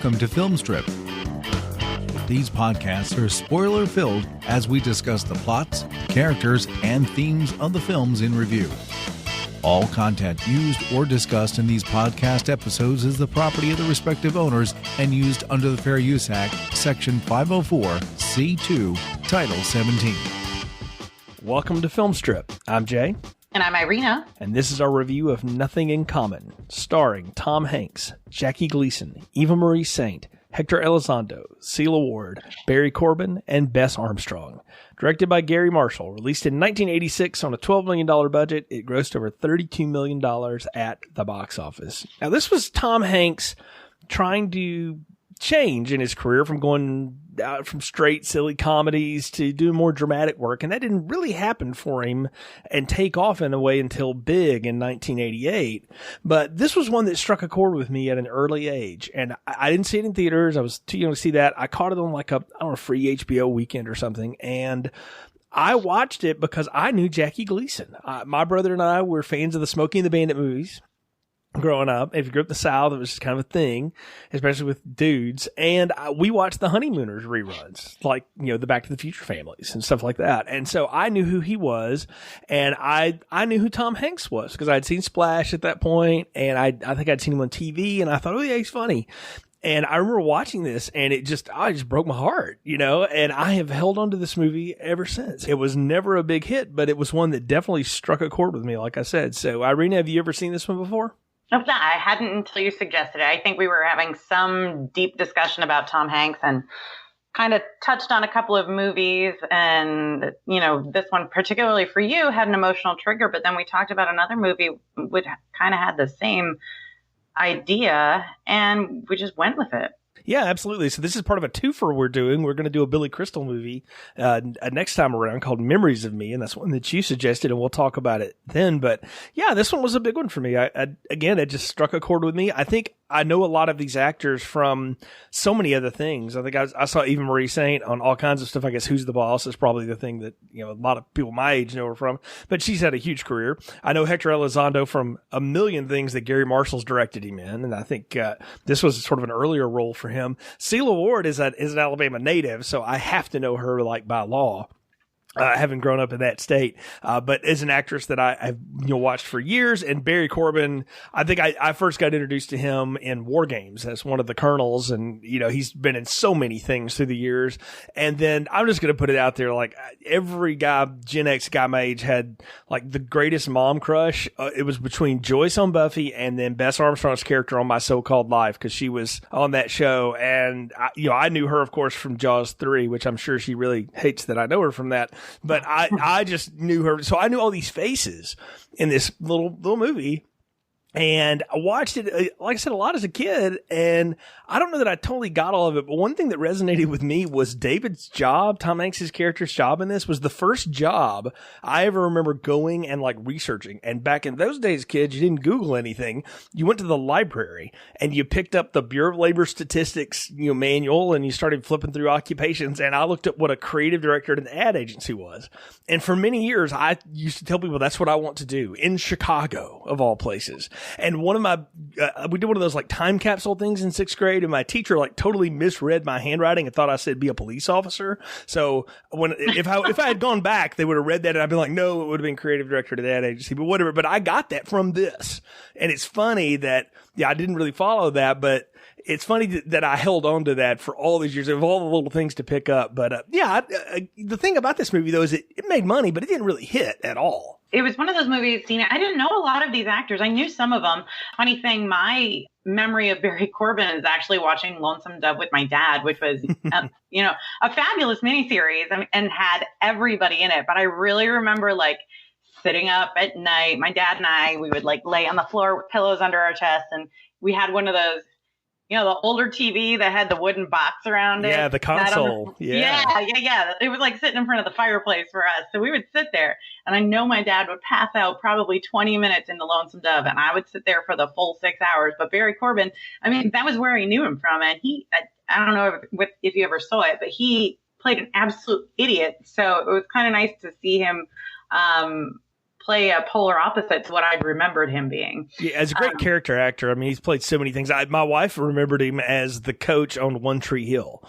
welcome to Film Strip. These podcasts are spoiler-filled as we discuss the plots, characters, and themes of the films in review. All content used or discussed in these podcast episodes is the property of the respective owners and used under the Fair Use Act, Section 504(c)(2), Title 17. Welcome to Film Strip. I'm Jay. And I'm Irina. And this is our review of Nothing in Common, starring Tom Hanks, Jackie Gleason, Eva Marie Saint, Hector Elizondo, Celia Ward, Barry Corbin, and Bess Armstrong. Directed by Gary Marshall, released in 1986 on a $12 million budget, it grossed over $32 million at the box office. Now, this was Tom Hanks trying to change in his career from going out from straight silly comedies to doing more dramatic work, and that didn't really happen for him and take off in a way until Big in 1988. But this was one that struck a chord with me at an early age, and I didn't see it in theaters. I was too young to see that. I caught it on like a free HBO weekend or something, and I watched it because I knew Jackie Gleason. My brother and I were fans of the Smokey and the Bandit movies growing up. If you grew up in the South, it was just kind of a thing, especially with dudes. And we watched the Honeymooners reruns, like, you know, the Back to the Future families and stuff like that. And so I knew who he was, and I knew who Tom Hanks was because I'd seen Splash at that point, and I think I'd seen him on TV, and I thought, oh yeah, he's funny. And I remember watching this, and it just broke my heart, you know, and I have held on to this movie ever since. It was never a big hit, but it was one that definitely struck a chord with me, like I said. So, Irina, have you ever seen this one before? No, I hadn't until you suggested it. I think we were having some deep discussion about Tom Hanks and kind of touched on a couple of movies. And, you know, this one particularly for you had an emotional trigger. But then we talked about another movie which kind of had the same idea, and we just went with it. Yeah, absolutely. So this is part of a twofer we're doing. We're going to do a Billy Crystal movie next time around called Memories of Me, and that's one that you suggested, and we'll talk about it then. But yeah, this one was a big one for me. Again, it just struck a chord with me. I think I know a lot of these actors from so many other things. I think I saw Eva Marie Saint on all kinds of stuff. I guess Who's the Boss is probably the thing that, you know, a lot of people my age know her from, but she's had a huge career. I know Hector Elizondo from a million things that Gary Marshall's directed him in, and I think this was sort of an earlier role for him. Celia Ward is an Alabama native, so I have to know her like by law. Having grown up in that state, but as an actress that I've watched for years. And Barry Corbin, I think I first got introduced to him in War Games as one of the colonels, and you know he's been in so many things through the years. And then I'm just going to put it out there, like every guy, Gen X guy my age, had like the greatest mom crush. It was between Joyce on Buffy and then Bess Armstrong's character on My So-Called Life, because she was on that show, and I knew her of course from Jaws 3, which I'm sure she really hates that I know her from that. But I just knew her. So I knew all these faces in this little movie. And I watched it, like I said, a lot as a kid, and I don't know that I totally got all of it, but one thing that resonated with me was David's job. Tom Hanks' character's job in this was the first job I ever remember going and like researching. And back in those days, kids, you didn't Google anything. You went to the library and you picked up the Bureau of Labor Statistics, manual, and you started flipping through occupations. And I looked at what a creative director at an ad agency was. And for many years, I used to tell people that's what I want to do in Chicago, of all places. And one of my, we did one of those like time capsule things in 6th grade, and my teacher like totally misread my handwriting and thought I said be a police officer. So if I had gone back, they would have read that and I'd be like, no, it would have been creative director to that agency, but whatever. But I got that from this. And it's funny that, I didn't really follow that, but it's funny that I held on to that for all these years of all the little things to pick up. But the thing about this movie though is it made money, but it didn't really hit at all. It was one of those movies, I didn't know a lot of these actors. I knew some of them. Funny thing, my memory of Barry Corbin is actually watching Lonesome Dove with my dad, which was, a fabulous miniseries and had everybody in it. But I really remember like sitting up at night, my dad and I, we would like lay on the floor with pillows under our chest. And we had one of those, the older TV that had the wooden box around it. Yeah, the console. Yeah. It was like sitting in front of the fireplace for us. So we would sit there, and I know my dad would pass out probably 20 minutes into Lonesome Dove, and I would sit there for the full 6 hours. But Barry Corbin, that was where I knew him from. And I don't know if you ever saw it, but he played an absolute idiot. So it was kind of nice to see him play a polar opposite to what I'd remembered him being. Yeah, as a great character actor, I mean, he's played so many things. My wife remembered him as the coach on One Tree Hill.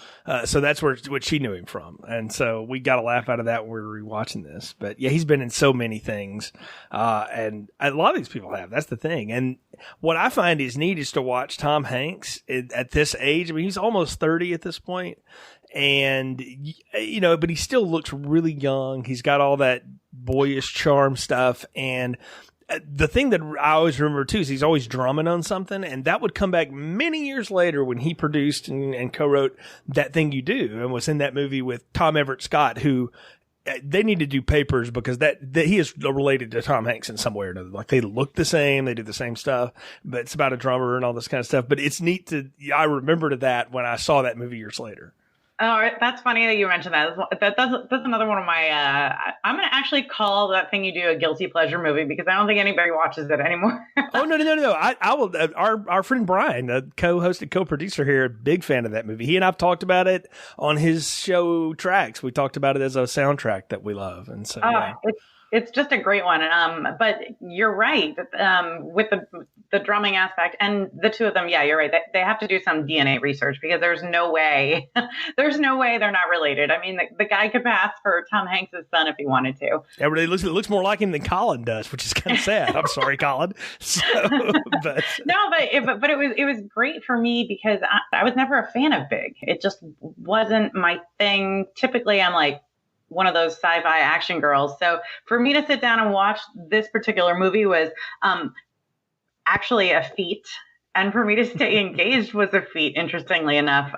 So that's what she knew him from. And so we got a laugh out of that when we were rewatching this. But yeah, he's been in so many things. And a lot of these people have. That's the thing. And what I find is neat is to watch Tom Hanks at this age. I mean, he's almost 30 at this point. And, you know, but he still looks really young. He's got all that boyish charm stuff. And the thing that I always remember too is he's always drumming on something. And that would come back many years later when he produced and co-wrote That Thing You Do and was in that movie with Tom Everett Scott, who they need to do papers because that he is related to Tom Hanks in some way or another. Like they look the same, they do the same stuff, but it's about a drummer and all this kind of stuff. But it's neat I remembered that when I saw that movie years later. Oh, that's funny that you mentioned that. That's another one of my. I'm gonna actually call That Thing You Do a guilty pleasure movie because I don't think anybody watches it anymore. Oh no! I will. Our friend Brian, the co-producer here, big fan of that movie. He and I've talked about it on his show Tracks. We talked about it as a soundtrack that we love, and so yeah. It's just a great one. But you're right with the drumming aspect and the two of them. Yeah, you're right. They have to do some DNA research because there's no way they're not related. I mean, the guy could pass for Tom Hanks' son if he wanted to. Yeah, but it looks more like him than Colin does, which is kind of sad. I'm sorry, Colin. So, but it was great for me because I was never a fan of Big. It just wasn't my thing. Typically, I'm like one of those sci-fi action girls. So for me to sit down and watch this particular movie was actually a feat. And for me to stay engaged was a feat, interestingly enough.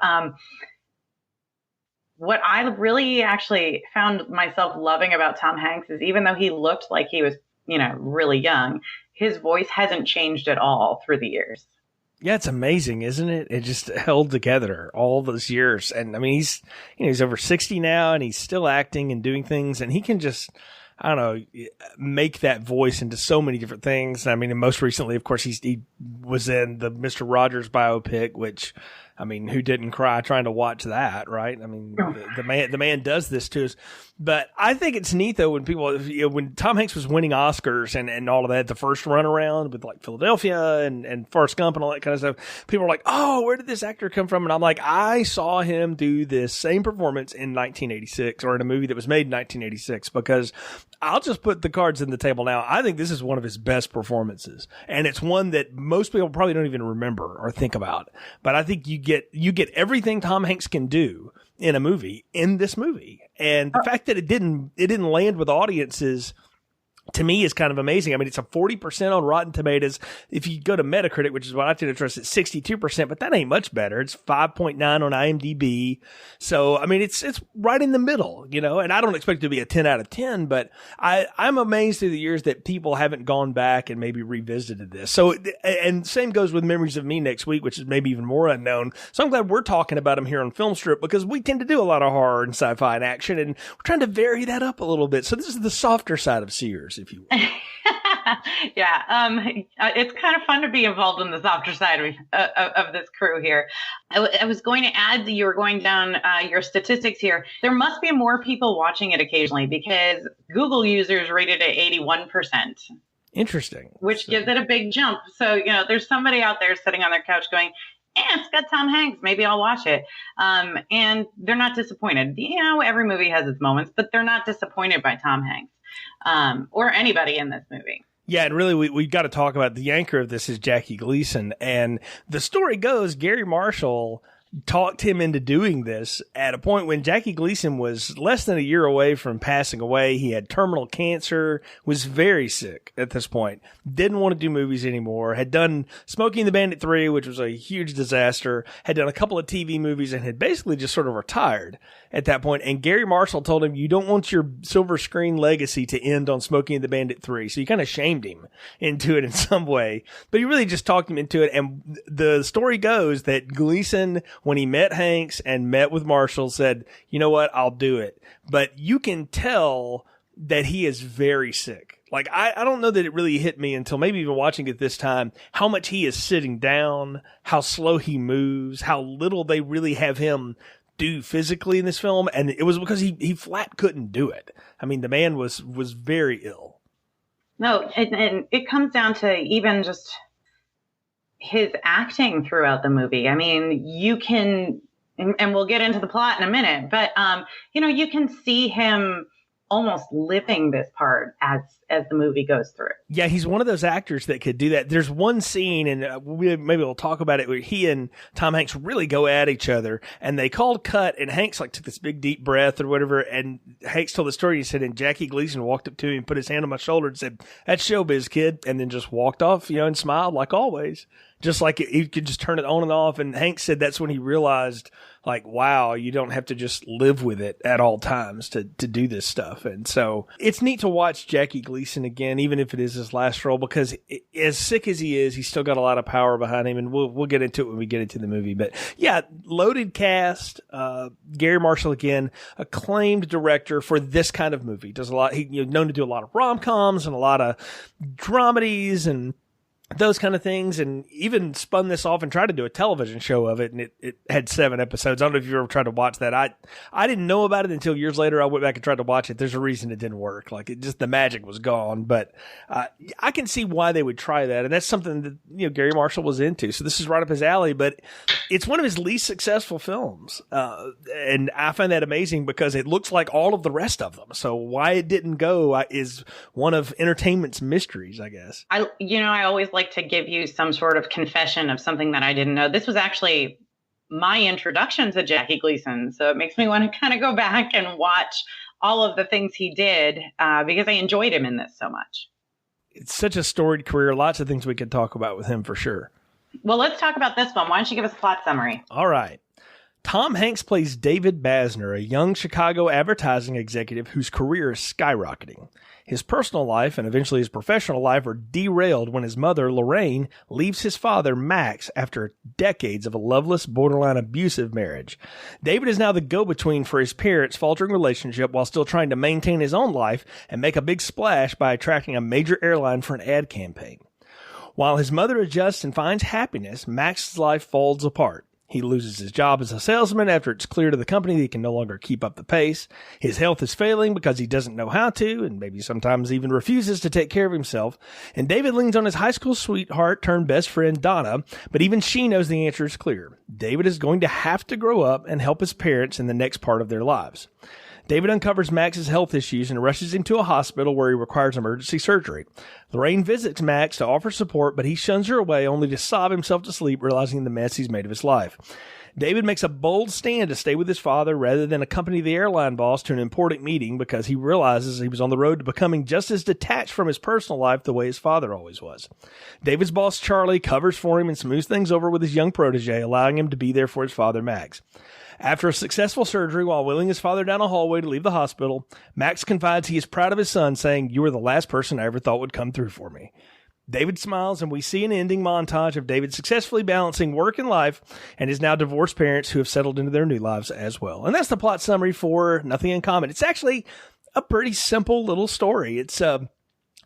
What I really actually found myself loving about Tom Hanks is even though he looked like he was, really young, his voice hasn't changed at all through the years. Yeah, it's amazing, isn't it? It just held together all those years. And I mean, he's over 60 now and he's still acting and doing things and he can just, I don't know, make that voice into so many different things. I mean, and most recently, of course, he was in the Mr. Rogers biopic, which, I mean, who didn't cry trying to watch that, right? I mean, the man does this to us. But I think it's neat though when Tom Hanks was winning Oscars and all of that, the first run around with like Philadelphia and Forrest Gump and all that kind of stuff, people were like, "Oh, where did this actor come from?" And I'm like, I saw him do this same performance in 1986 or in a movie that was made in 1986 because I'll just put the cards in the table now. I think this is one of his best performances, and it's one that most people probably don't even remember or think about. But I think you get everything Tom Hanks can do in a movie in this movie. And the fact that it didn't land with audiences to me is kind of amazing. I mean, it's a 40% on Rotten Tomatoes. If you go to Metacritic, which is what I tend to trust, it's 62%, but that ain't much better. It's 5.9 on IMDb. So, I mean, it's right in the middle, and I don't expect it to be a 10 out of 10, but I'm amazed through the years that people haven't gone back and maybe revisited this. So, and same goes with Memories of Me next week, which is maybe even more unknown. So I'm glad we're talking about them here on Film Strip because we tend to do a lot of horror and sci-fi and action, and we're trying to vary that up a little bit. So this is the softer side of Sears, if you will. Yeah, it's kind of fun to be involved in the softer side of this crew here. I was going to add that you were going down your statistics here. There must be more people watching it occasionally because Google users rated it 81%. Interesting. Which gives it a big jump. So, there's somebody out there sitting on their couch going, it's got Tom Hanks. Maybe I'll watch it. And they're not disappointed. Every movie has its moments, but they're not disappointed by Tom Hanks. Or anybody in this movie. Yeah, and really, we've got to talk about the anchor of this is Jackie Gleason. And the story goes, Gary Marshall talked him into doing this at a point when Jackie Gleason was less than a year away from passing away. He had terminal cancer, was very sick at this point, didn't want to do movies anymore, had done Smokey and the Bandit 3, which was a huge disaster, had done a couple of TV movies, and had basically just sort of retired at that point. And Gary Marshall told him, you don't want your silver screen legacy to end on Smokey and the Bandit 3. So he kind of shamed him into it in some way, but he really just talked him into it. And the story goes that Gleason, when he met Hanks and met with Marshall, said, you know what, I'll do it. But you can tell that he is very sick. Like, I don't know that it really hit me until maybe even watching it this time, how much he is sitting down, how slow he moves, how little they really have him do physically in this film. And it was because he flat couldn't do it. I mean, the man was very ill. No, and it comes down to even just his acting throughout the movie. I mean, you can, and we'll get into the plot in a minute, but you can see him almost living this part as the movie goes through. Yeah, he's one of those actors that could do that. There's one scene, and maybe we'll talk about it, where he and Tom Hanks really go at each other, and they called cut, and Hanks took this big deep breath or whatever, and Hanks told the story. He said, and Jackie Gleason walked up to him, put his hand on my shoulder, and said, "That's showbiz, kid," and then just walked off, and smiled like always. Just like he could just turn it on and off. And Hank said that's when he realized, like, wow, you don't have to just live with it at all times to do this stuff. And so it's neat to watch Jackie Gleason again, even if it is his last role, because as sick as he is, he's still got a lot of power behind him. And we'll get into it when we get into the movie. But yeah, loaded cast. Gary Marshall, again, acclaimed director for this kind of movie. Does a lot. He's known to do a lot of rom-coms and a lot of dramedies and those kind of things, and even spun this off and tried to do a television show of it, and it had 7 episodes. I don't know if you ever tried to watch that. I didn't know about it until years later. I went back and tried to watch it. There's a reason it didn't work. Like, it just, the magic was gone. But I can see why they would try that, and that's something that Gary Marshall was into. So this is right up his alley, but it's one of his least successful films, and I find that amazing because it looks like all of the rest of them. So why it didn't go is one of entertainment's mysteries, I guess. I always like to give you some sort of confession of something that I didn't know. This was actually my introduction to Jackie Gleason. So it makes me want to kind of go back and watch all of the things he did because I enjoyed him in this so much. It's such a storied career. Lots of things we could talk about with him for sure. Well, let's talk about this one. Why don't you give us a plot summary? All right. Tom Hanks plays David Basner, a young Chicago advertising executive whose career is skyrocketing. His personal life and eventually his professional life are derailed when his mother, Lorraine, leaves his father, Max, after decades of a loveless, borderline abusive marriage. David is now the go-between for his parents' faltering relationship while still trying to maintain his own life and make a big splash by attracting a major airline for an ad campaign. While his mother adjusts and finds happiness, Max's life falls apart. He loses his job as a salesman after it's clear to the company that he can no longer keep up the pace. His health is failing because he doesn't know how to, and maybe sometimes even refuses to take care of himself. And David leans on his high school sweetheart turned best friend, Donna, but even she knows the answer is clear. David is going to have to grow up and help his parents in the next part of their lives. David uncovers Max's health issues and rushes him to a hospital where he requires emergency surgery. Lorraine visits Max to offer support, but he shuns her away only to sob himself to sleep, realizing the mess he's made of his life. David makes a bold stand to stay with his father rather than accompany the airline boss to an important meeting because he realizes he was on the road to becoming just as detached from his personal life the way his father always was. David's boss, Charlie, covers for him and smooths things over with his young protege, allowing him to be there for his father, Max. After a successful surgery while wheeling his father down a hallway to leave the hospital, Max confides he is proud of his son, saying, "You were the last person I ever thought would come through for me." David smiles, and we see an ending montage of David successfully balancing work and life and his now divorced parents who have settled into their new lives as well. And that's the plot summary for Nothing in Common. It's actually a pretty simple little story. It's a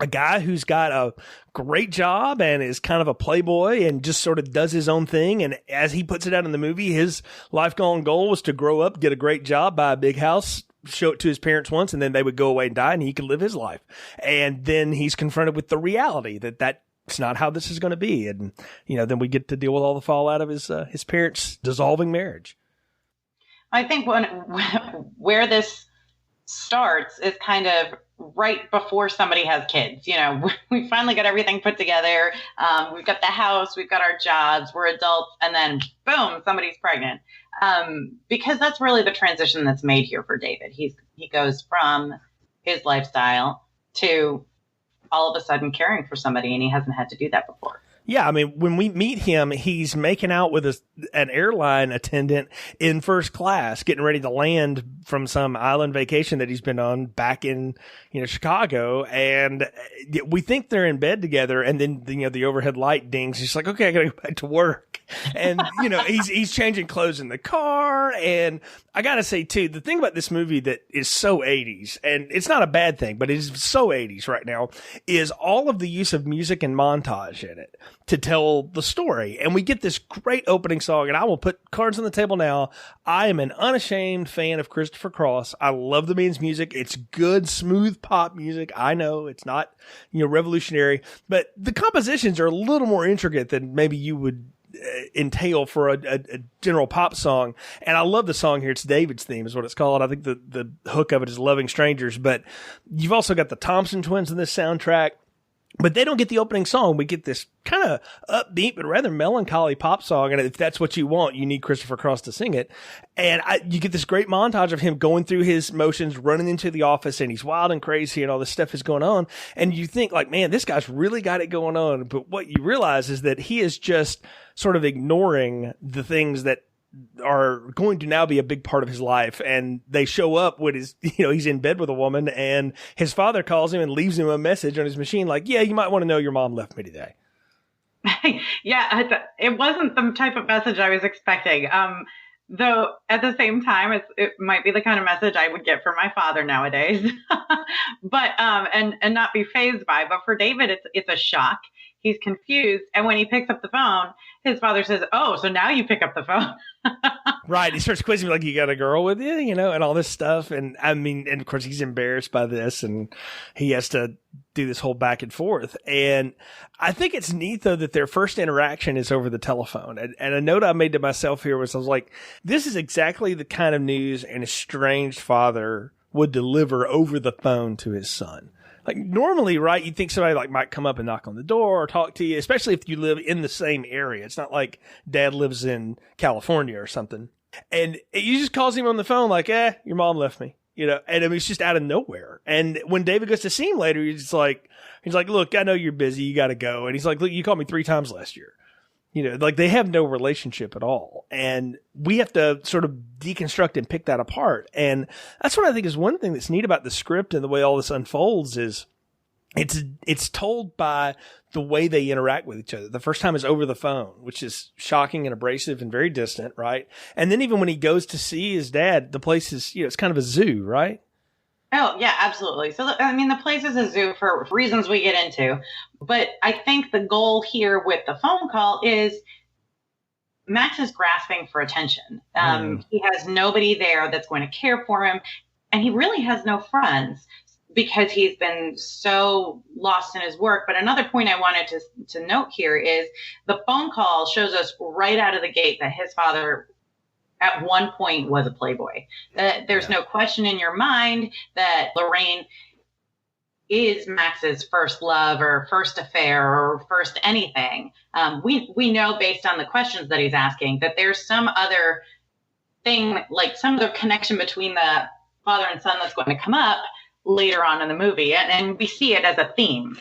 guy who's got a great job and is kind of a playboy and just sort of does his own thing. And as he puts it out in the movie, his lifelong goal was to grow up, get a great job, buy a big house, show it to his parents once, and then they would go away and die and he could live his life. And then he's confronted with the reality that that's not how this is going to be. And, then we get to deal with all the fallout of his parents' dissolving marriage. I think where this starts is kind of right before somebody has kids. We finally got everything put together. We've got the house, we've got our jobs, we're adults, and then boom, somebody's pregnant. Because that's really the transition that's made here for David. He goes from his lifestyle to all of a sudden caring for somebody, and he hasn't had to do that before. Yeah, I mean, when we meet him, he's making out with an airline attendant in first class, getting ready to land from some island vacation that he's been on back in, Chicago. And we think they're in bed together. And then, the overhead light dings. He's like, okay, I gotta go back to work. And, he's changing clothes in the car. And I gotta say too, the thing about this movie that is so 80s, and it's not a bad thing, but it is so 80s right now, is all of the use of music and montage in it. to tell the story. And we get this great opening song, and I will put cards on the table now. I am an unashamed fan of Christopher Cross. I love the man's music. It's good, smooth pop music. I know it's not, revolutionary, but the compositions are a little more intricate than maybe you would entail for a general pop song. And I love the song here. It's David's Theme is what it's called. I think the hook of it is Loving Strangers, but you've also got the Thompson twins in this soundtrack. But they don't get the opening song. We get this kind of upbeat but rather melancholy pop song. And if that's what you want, you need Christopher Cross to sing it. And you get this great montage of him going through his motions, running into the office, and he's wild and crazy and all this stuff is going on. And you think like, man, this guy's really got it going on. But what you realize is that he is just sort of ignoring the things that are going to now be a big part of his life. And they show up when he's in bed with a woman, and his father calls him and leaves him a message on his machine like, yeah, you might want to know your mom left me today. Yeah, it wasn't the type of message I was expecting. Though at the same time, it might be the kind of message I would get from my father nowadays, but and not be fazed by. But for David, it's a shock. He's confused, and when he picks up the phone, his father says, "Oh, so now you pick up the phone." Right. He starts quizzing me like, you got a girl with you, and all this stuff. And I mean, and of course he's embarrassed by this, and he has to do this whole back and forth. And I think it's neat though that their first interaction is over the telephone. And a note I made to myself here was, I was like, this is exactly the kind of news an estranged father would deliver over the phone to his son. Like normally, right, you'd think somebody like might come up and knock on the door or talk to you, especially if you live in the same area. It's not like dad lives in California or something. And you just calls him on the phone like, your mom left me, and I mean, it's just out of nowhere. And when David goes to see him later, he's like, look, I know you're busy. You got to go. And he's like, look, you called me 3 times last year. Like they have no relationship at all. And we have to sort of deconstruct and pick that apart. And that's what I think is one thing that's neat about the script and the way all this unfolds is it's told by the way they interact with each other. The first time is over the phone, which is shocking and abrasive and very distant, right? And then even when he goes to see his dad, the place is, it's kind of a zoo, right? Oh, yeah, absolutely. So, I mean, the place is a zoo for reasons we get into. But I think the goal here with the phone call is Max is grasping for attention. He has nobody there that's going to care for him. And he really has no friends because he's been so lost in his work. But another point I wanted to note here is the phone call shows us right out of the gate that his father at one point was a playboy. There's no question in your mind that Lorraine is Max's first love or first affair or first anything. We know based on the questions that he's asking that there's some other thing, like some other connection between the father and son that's going to come up later on in the movie, and we see it as a theme.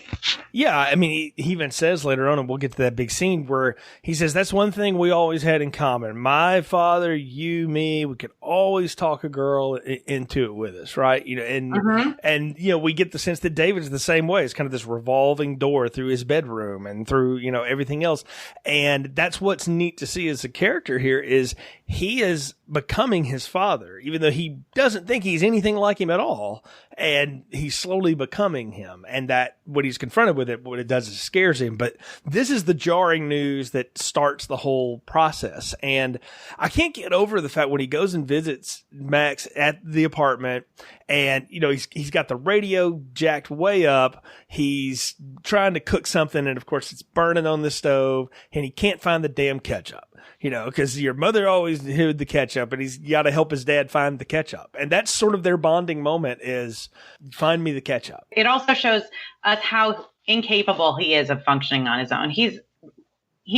Yeah, I mean, he even says later on, and we'll get to that big scene where he says, that's one thing we always had in common. My father, you, me, we could always talk a girl into it with us, right? And we get the sense that David's the same way. It's kind of this revolving door through his bedroom and through, everything else. And that's what's neat to see as a character here is he is becoming his father, even though he doesn't think he's anything like him at all. And he's slowly becoming him. And that what he's confronted with what it does is scares him. But this is the jarring news that starts the whole process. And I can't get over the fact when he goes and visits Max at the apartment and, he's got the radio jacked way up. He's trying to cook something. And of course it's burning on the stove and he can't find the damn ketchup. Because your mother always hid the ketchup and he's got to help his dad find the ketchup. And that's sort of their bonding moment is find me the ketchup. It also shows us how incapable he is of functioning on his own. He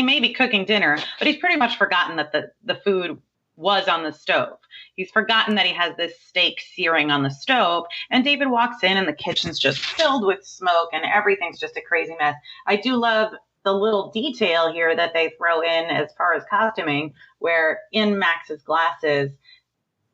may be cooking dinner, but he's pretty much forgotten that the food was on the stove. He's forgotten that he has this steak searing on the stove. And David walks in and the kitchen's just filled with smoke and everything's just a crazy mess. I do love the little detail here that they throw in as far as costuming, where in Max's glasses,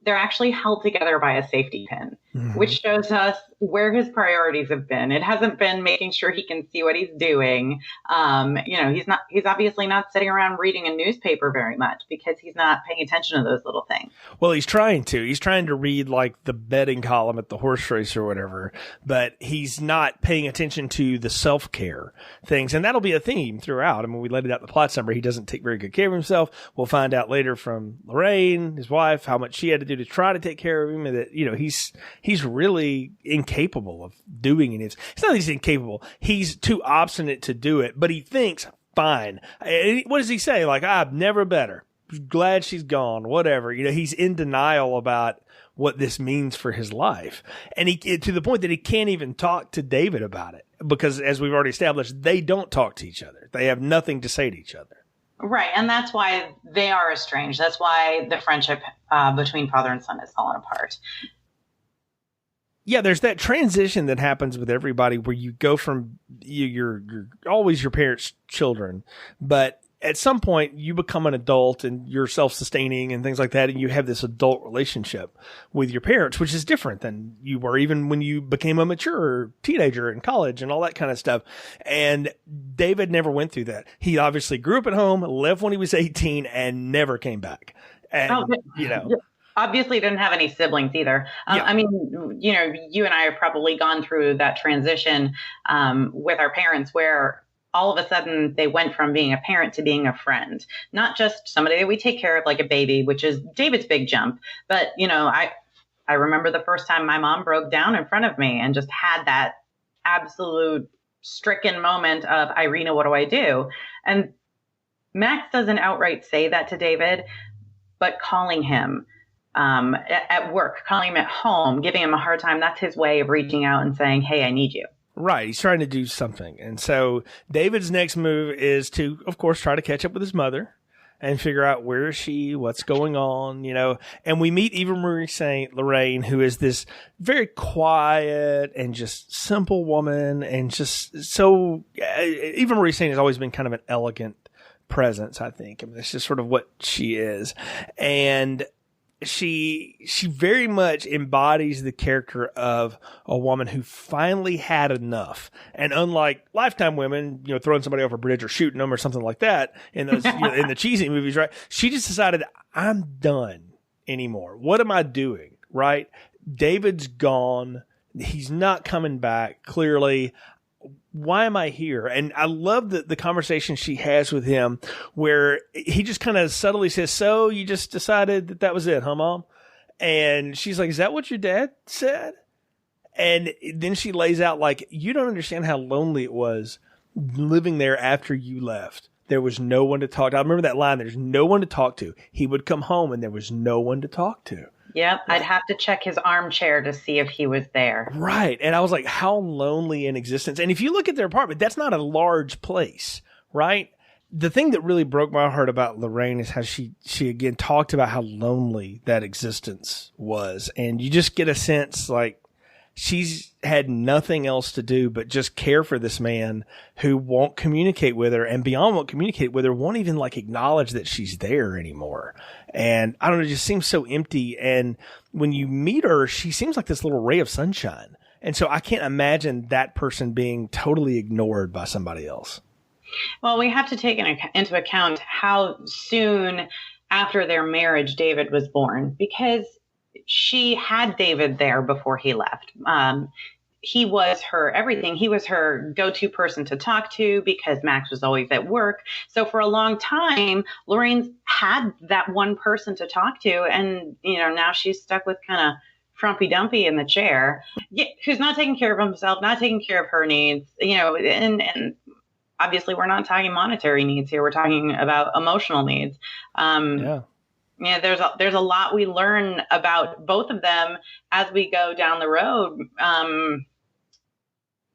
they're actually held together by a safety pin. which shows us where his priorities have been. It hasn't been making sure he can see what he's doing. He's obviously not sitting around reading a newspaper very much because he's not paying attention to those little things. Well, he's trying to read like the betting column at the horse race or whatever, but he's not paying attention to the self-care things. And that'll be a theme throughout. I mean, we let it out in the plot summary. He doesn't take very good care of himself. We'll find out later from Lorraine, his wife, how much she had to do to try to take care of him, and that, he's really incapable of doing it. It's not that he's incapable. He's too obstinate to do it, but he thinks, fine. And what does he say? Like, I've never better. Glad she's gone, whatever. He's in denial about what this means for his life. And to the point that he can't even talk to David about it because, as we've already established, they don't talk to each other. They have nothing to say to each other. Right. And that's why they are estranged. That's why the friendship between father and son has fallen apart. Yeah, there's that transition that happens with everybody where you go from you're always your parents' children, but at some point you become an adult and you're self-sustaining and things like that, and you have this adult relationship with your parents, which is different than you were even when you became a mature teenager in college and all that kind of stuff. And David never went through that. He obviously grew up at home, left when he was 18, and never came back. And, obviously didn't have any siblings either. Yeah. I mean, you and I have probably gone through that transition with our parents where all of a sudden they went from being a parent to being a friend, not just somebody that we take care of like a baby, which is David's big jump. But, I remember the first time my mom broke down in front of me and just had that absolute stricken moment of, Irina, what do I do? And Max doesn't outright say that to David, but calling him at work, calling him at home, giving him a hard time, that's his way of reaching out and saying, hey, I need you. Right. He's trying to do something. And so David's next move is to, of course, try to catch up with his mother and figure out where is she, what's going on, And we meet Eva Marie Saint Lorraine, who is this very quiet and just simple woman, and just so Eva Marie Saint has always been kind of an elegant presence, I think. I mean, it's just sort of what she is. And she very much embodies the character of a woman who finally had enough. And unlike Lifetime women, throwing somebody over a bridge or shooting them or something like that in those in the cheesy movies, right? She just decided, I'm done anymore. What am I doing? Right? David's gone. He's not coming back. Clearly. Why am I here? And I love the conversation she has with him where he just kind of subtly says, so you just decided that was it, huh, Mom? And she's like, is that what your dad said? And then she lays out like, you don't understand how lonely it was living there after you left. There was no one to talk to. I remember that line, there's no one to talk to. He would come home and there was no one to talk to. Yep, I'd have to check his armchair to see if he was there. Right. And I was like, how lonely in existence. And if you look at their apartment, that's not a large place, right? The thing that really broke my heart about Lorraine is how she again talked about how lonely that existence was. And you just get a sense like she's had nothing else to do but just care for this man who won't communicate with her, and beyond won't communicate with her, won't even like acknowledge that she's there anymore. And I don't know, it just seems so empty. And when you meet her, she seems like this little ray of sunshine. And so I can't imagine that person being totally ignored by somebody else. Well, we have to take into account how soon after their marriage David was born, because she had David there before he left. He was her everything. He was her go-to person to talk to because Max was always at work. So for a long time, Lorraine's had that one person to talk to. And, now she's stuck with kind of frumpy dumpy in the chair, who's not taking care of himself, not taking care of her needs, and obviously we're not talking monetary needs here. We're talking about emotional needs. Yeah, there's a lot we learn about both of them as we go down the road.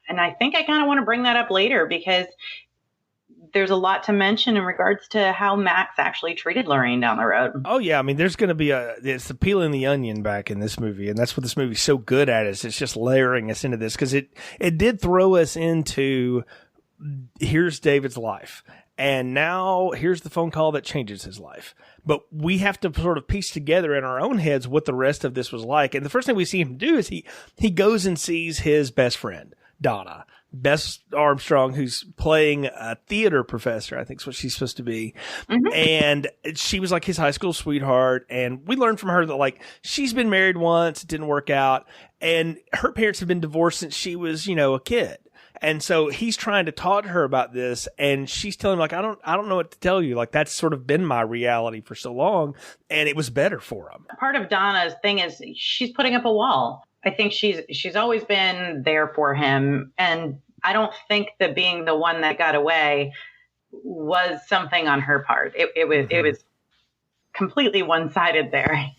And I think I kind of want to bring that up later because there's a lot to mention in regards to how Max actually treated Lorraine down the road. Oh, yeah. I mean, there's going to be it's the peeling the onion back in this movie. And that's what this movie's so good at, is it's just layering us into this, because it did throw us into, here's David's life. And now here's the phone call that changes his life. But we have to sort of piece together in our own heads what the rest of this was like. And the first thing we see him do is he goes and sees his best friend, Donna. Bess Armstrong, who's playing a theater professor, I think is what she's supposed to be. Mm-hmm. And she was like his high school sweetheart. And we learned from her that like she's been married once, it didn't work out. And her parents have been divorced since she was, a kid. And so he's trying to talk to her about this, and she's telling him like, I don't know what to tell you. Like that's sort of been my reality for so long, and it was better for him. Part of Donna's thing is she's putting up a wall. I think she's always been there for him, and I don't think that being the one that got away was something on her part. It was completely one-sided there.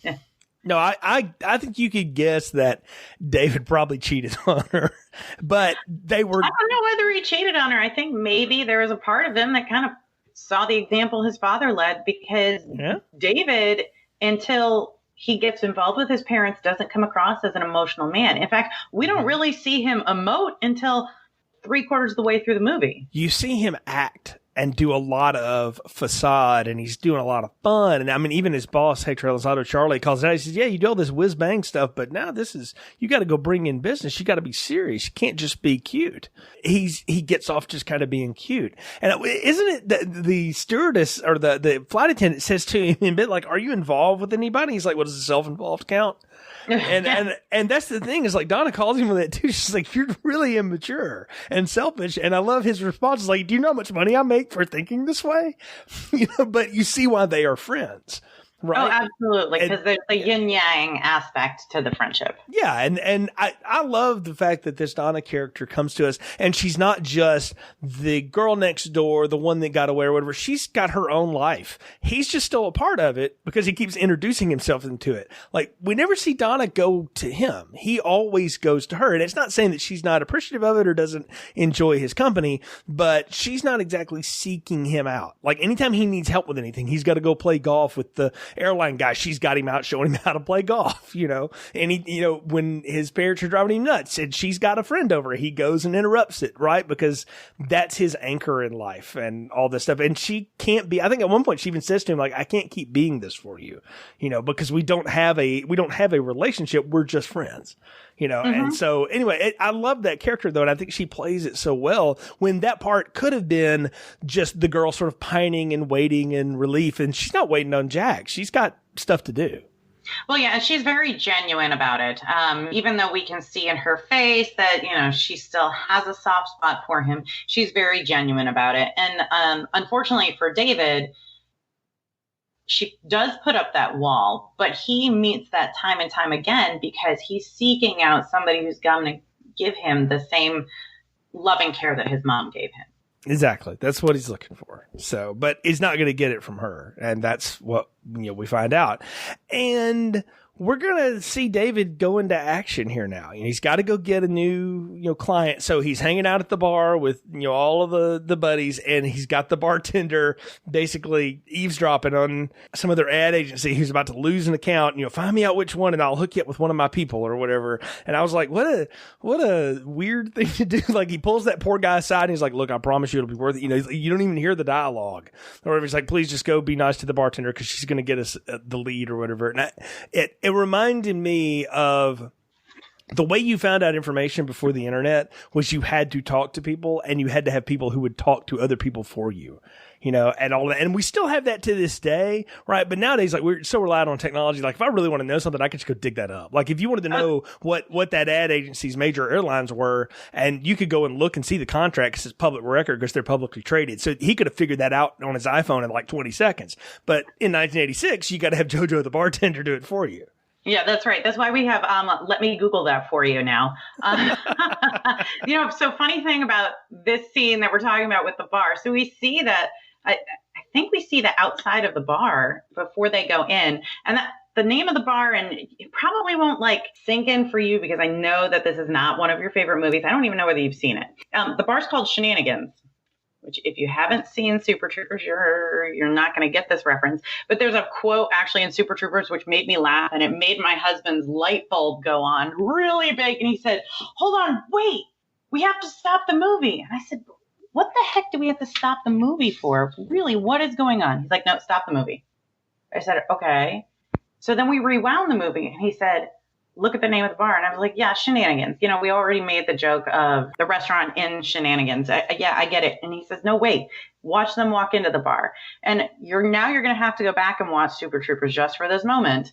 No, I think you could guess that David probably cheated on her, but they were. I don't know whether he cheated on her. I think maybe there was a part of him that kind of saw the example his father led, because David, until he gets involved with his parents, doesn't come across as an emotional man. In fact, we don't really see him emote until 3/4 of the way through the movie. You see him act and do a lot of facade, and he's doing a lot of fun. And I mean, even his boss, Hector Elizondo, Charlie, calls it out. He says, yeah, you do all this whiz bang stuff, but now you got to go bring in business. You got to be serious. You can't just be cute. He gets off just kind of being cute. And isn't it that the stewardess or the flight attendant says to him in bed, like, are you involved with anybody? He's like, what does the self-involved count? And that's the thing is like Donna calls him with it too. She's like, you're really immature and selfish. And I love his response is like, do you know how much money I make for thinking this way? But you see why they are friends. Right? Oh, absolutely. Because there's a yin yang aspect to the friendship. Yeah. And I love the fact that this Donna character comes to us, and she's not just the girl next door, the one that got away or whatever. She's got her own life. He's just still a part of it because he keeps introducing himself into it. Like we never see Donna go to him. He always goes to her. And it's not saying that she's not appreciative of it or doesn't enjoy his company, but she's not exactly seeking him out. Like anytime he needs help with anything, he's got to go play golf with the airline guy. She's got him out showing him how to play golf, and he, when his parents are driving him nuts and she's got a friend over, he goes and interrupts it, right? Because that's his anchor in life and all this stuff. And she can't be, I think at one point she even says to him, like, I can't keep being this for you, because we don't have a relationship. We're just friends. And so anyway, I love that character though. And I think she plays it so well when that part could have been just the girl sort of pining and waiting in relief. And she's not waiting on Jack. She's got stuff to do. Well, yeah, and she's very genuine about it. Even though we can see in her face that, she still has a soft spot for him, she's very genuine about it. And unfortunately for David, she does put up that wall, but he meets that time and time again because he's seeking out somebody who's going to give him the same loving care that his mom gave him. Exactly. That's what he's looking for. So, but he's not going to get it from her. And that's what, we find out. And we're going to see David go into action here now. He's got to go get a new, client. So he's hanging out at the bar with, all of the buddies, and he's got the bartender basically eavesdropping on some other ad agency who's about to lose an account. Find me out which one and I'll hook you up with one of my people or whatever. And I was like, what a weird thing to do. Like he pulls that poor guy aside and he's like, look, I promise you it'll be worth it. You don't even hear the dialogue or whatever. He's like, please just go be nice to the bartender because she's going to get us the lead or whatever. And it reminded me of the way you found out information before the internet was you had to talk to people and you had to have people who would talk to other people for you, and all that. And we still have that to this day, right? But nowadays, like we're so reliant on technology. Like if I really want to know something, I could just go dig that up. Like if you wanted to know what that ad agency's major airlines were, and you could go and look and see the contract because it's public record because they're publicly traded. So he could have figured that out on his iPhone in like 20 seconds. But in 1986, you got to have JoJo the bartender do it for you. Yeah, that's right. That's why we have, let me Google that for you now. So funny thing about this scene that we're talking about with the bar. So we see that, I think we see the outside of the bar before they go in. And the name of the bar, and it probably won't sink in for you because I know that this is not one of your favorite movies. I don't even know whether you've seen it. The bar's called Shenanigans. Which if you haven't seen Super Troopers, you're not going to get this reference. But there's a quote actually in Super Troopers which made me laugh, and it made my husband's light bulb go on really big. And he said, hold on, wait, we have to stop the movie. And I said, what the heck do we have to stop the movie for? Really, what is going on? He's like, no, stop the movie. I said, okay. So then we rewound the movie, and he said, look at the name of the bar. And I was like, yeah, Shenanigans. You know, we already made the joke of the restaurant in Shenanigans. Yeah, I get it. And he says, no, wait, watch them walk into the bar. And you're going to have to go back and watch Super Troopers just for this moment,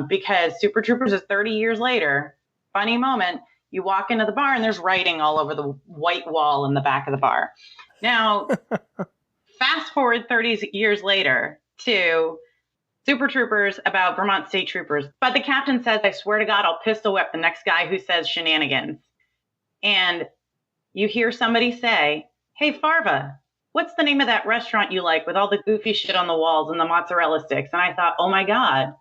because Super Troopers is 30 years later. Funny moment. You walk into the bar and there's writing all over the white wall in the back of the bar. Now, fast forward 30 years later to Super Troopers about Vermont State Troopers. But the captain says, I swear to God, I'll pistol whip the next guy who says Shenanigans. And you hear somebody say, hey, Farva, what's the name of that restaurant you like with all the goofy shit on the walls and the mozzarella sticks? And I thought, oh my God,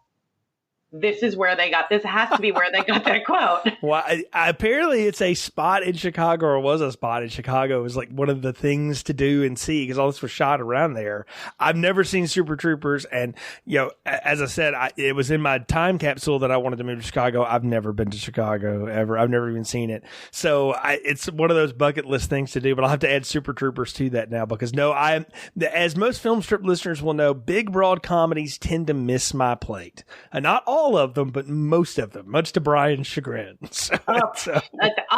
this is where they got, this has to be where they got that quote. Well, apparently it's a spot in Chicago, or was a spot in Chicago. It was like one of the things to do and see, because all this was shot around there. I've never seen Super Troopers. And, you know, as I said, it was in my time capsule that I wanted to move to Chicago. I've never been to Chicago ever. I've never even seen it. So it's one of those bucket list things to do, but I'll have to add Super Troopers to that now, because as most film strip listeners will know, big, broad comedies tend to miss my plate. And not all of them, but most of them, much to Brian's chagrin. I'll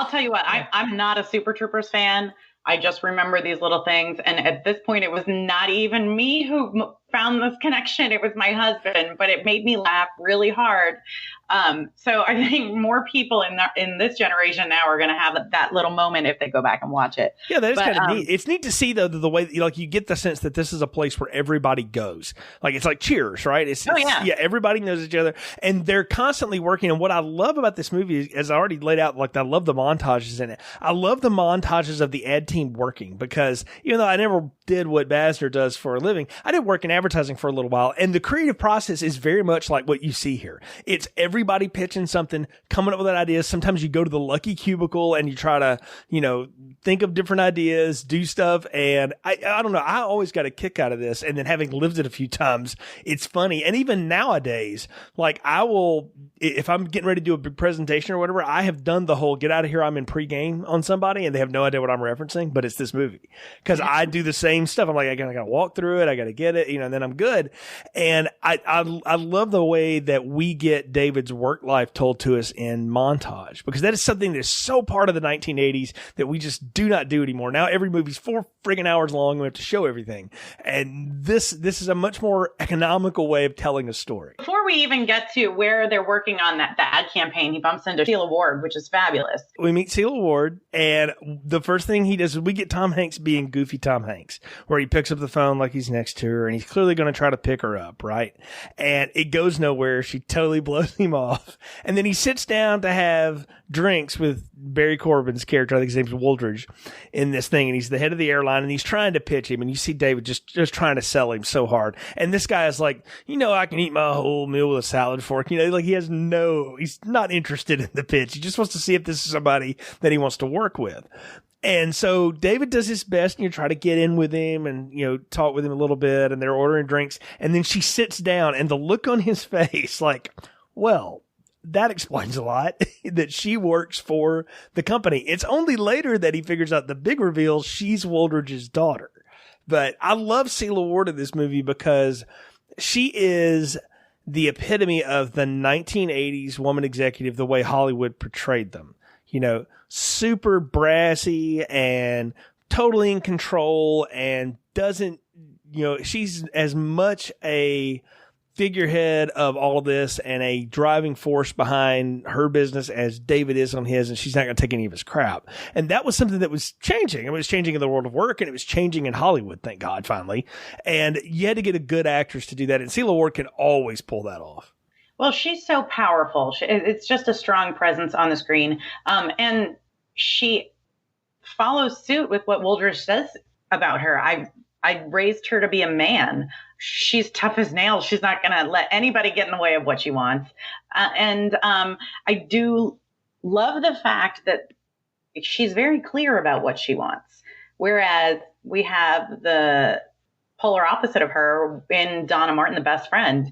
tell you what, I'm not a Super Troopers fan. I just remember these little things. And at this point, it was not even me who found this connection. It was my husband, but it made me laugh really hard. So I think more people in this generation now are going to have that little moment if they go back and watch it. Yeah, that is kind of neat. It's neat to see, though, the way, like, you get the sense that this is a place where everybody goes. Like, it's like Cheers, right? Yeah, everybody knows each other, and they're constantly working. And what I love about this movie, as I already laid out, like, I love the montages in it. I love the montages of the ad team working, because even though I never did what Basner does for a living, I did work in advertising for a little while, and the creative process is very much like what you see here. It's everybody pitching something, coming up with an idea. Sometimes you go to the lucky cubicle and you try to, think of different ideas, do stuff. And I don't know, I always got a kick out of this. And then having lived it a few times, it's funny. And even nowadays, like, I will, if I'm getting ready to do a big presentation or whatever, I have done the whole get out of here, I'm in pregame on somebody, and they have no idea what I'm referencing, but it's this movie. Because I do the same stuff. I'm like, I gotta walk through it, I gotta get it, and then I'm good. And I love the way that we get David's work life told to us in montage, because that is something that's so part of the 1980s that we just do not do anymore. Now every movie's 4 friggin' hours long, and we have to show everything. And this is a much more economical way of telling a story. Before we even get to where they're working on the ad campaign, he bumps into Sheila Ward, which is fabulous. We meet Sheila Ward, and the first thing he does is we get Tom Hanks being goofy Tom Hanks, where he picks up the phone like he's next to her, and he's clearly going to try to pick her up, right? And it goes nowhere. She totally blows him off. And then he sits down to have drinks with Barry Corbin's character, I think his name's Wooldridge, in this thing, and he's the head of the airline, and he's trying to pitch him, and you see David just trying to sell him so hard. And this guy is like, I can eat my whole meal with a salad fork. Like, he's not interested in the pitch. He just wants to see if this is somebody that he wants to work with. And so David does his best, and you try to get in with him and, talk with him a little bit, and they're ordering drinks. And then she sits down, and the look on his face, like, well, that explains a lot, that she works for the company. It's only later that he figures out the big reveal, she's Wooldridge's daughter. But I love Sheila Ward in this movie because she is the epitome of the 1980s woman executive, the way Hollywood portrayed them. Super brassy and totally in control, and doesn't, she's as much a figurehead of all of this and a driving force behind her business as David is on his, and she's not going to take any of his crap. And that was something that was changing. It was changing in the world of work, and it was changing in Hollywood, thank God, finally. And you had to get a good actress to do that, and Sheila Ward can always pull that off. Well, she's so powerful. It's just a strong presence on the screen. And she follows suit with what Wooldridge says about her. I raised her to be a man. She's tough as nails. She's not going to let anybody get in the way of what she wants. And I do love the fact that she's very clear about what she wants. Whereas we have the polar opposite of her in Donna Martin, the best friend.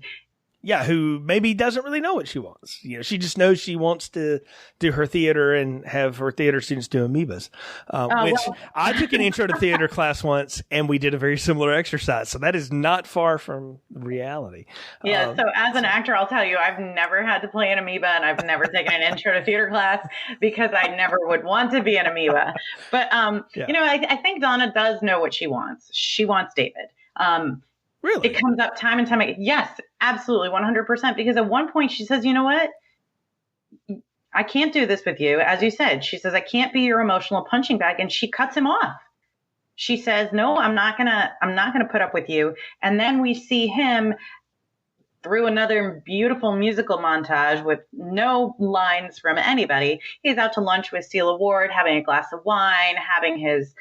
Yeah, who maybe doesn't really know what she wants. She just knows she wants to do her theater and have her theater students do amoebas. I took an intro to theater class once, and we did a very similar exercise. So that is not far from reality. Yeah. So as an actor, I'll tell you, I've never had to play an amoeba, and I've never taken an intro to theater class because I never would want to be an amoeba. But I think Donna does know what she wants. She wants David. Really? It comes up time and time again. Yes, absolutely, 100%. Because at one point she says, you know what? I can't do this with you. As you said, she says, I can't be your emotional punching bag. And she cuts him off. She says, no, I'm not gonna put up with you. And then we see him through another beautiful musical montage with no lines from anybody. He's out to lunch with Celia Ward, having a glass of wine, having his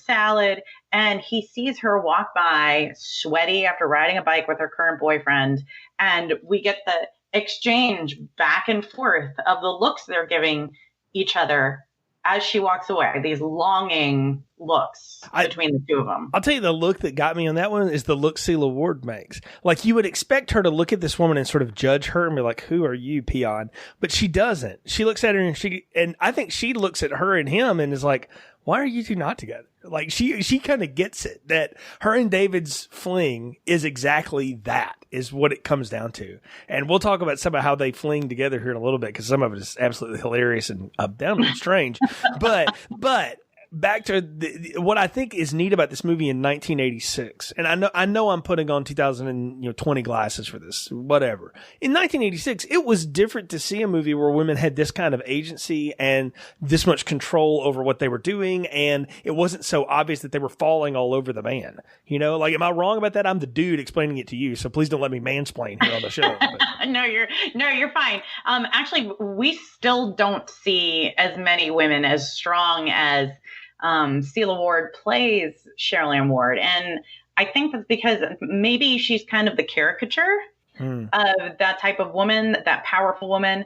salad, and he sees her walk by sweaty after riding a bike with her current boyfriend. And we get the exchange back and forth of the looks they're giving each other as she walks away, these longing looks between the two of them. I'll tell you, the look that got me on that one is the look Celia Ward makes. Like, you would expect her to look at this woman and sort of judge her and be like, who are you, peon? But she doesn't. She looks at her and I think she looks at her and him and is like, why are you two not together? Like, she kind of gets it, that her and David's fling is exactly that, is what it comes down to. And we'll talk about some of how they fling together here in a little bit, because some of it is absolutely hilarious and downright strange. But back to what I think is neat about this movie in 1986, and I know I'm putting on 2020 glasses for this, whatever. In 1986, it was different to see a movie where women had this kind of agency and this much control over what they were doing, and it wasn't so obvious that they were falling all over the man. Like, am I wrong about that? I'm the dude explaining it to you, so please don't let me mansplain here on the show. No, you're fine. Actually, we still don't see as many women as strong as Celia Ward plays Cheryl Ann Ward. And I think that's because maybe she's kind of the caricature of that type of woman, that powerful woman.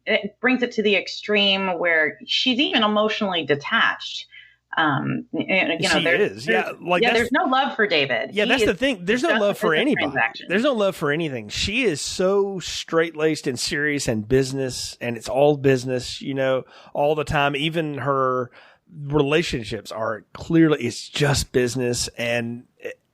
It brings it to the extreme where she's even emotionally detached. There's no love for David. Yeah, that's the thing. There's no love for anybody. There's no love for anything. She is so straight-laced and serious and business, and it's all business, all the time. Even her relationships are clearly, it's just business, and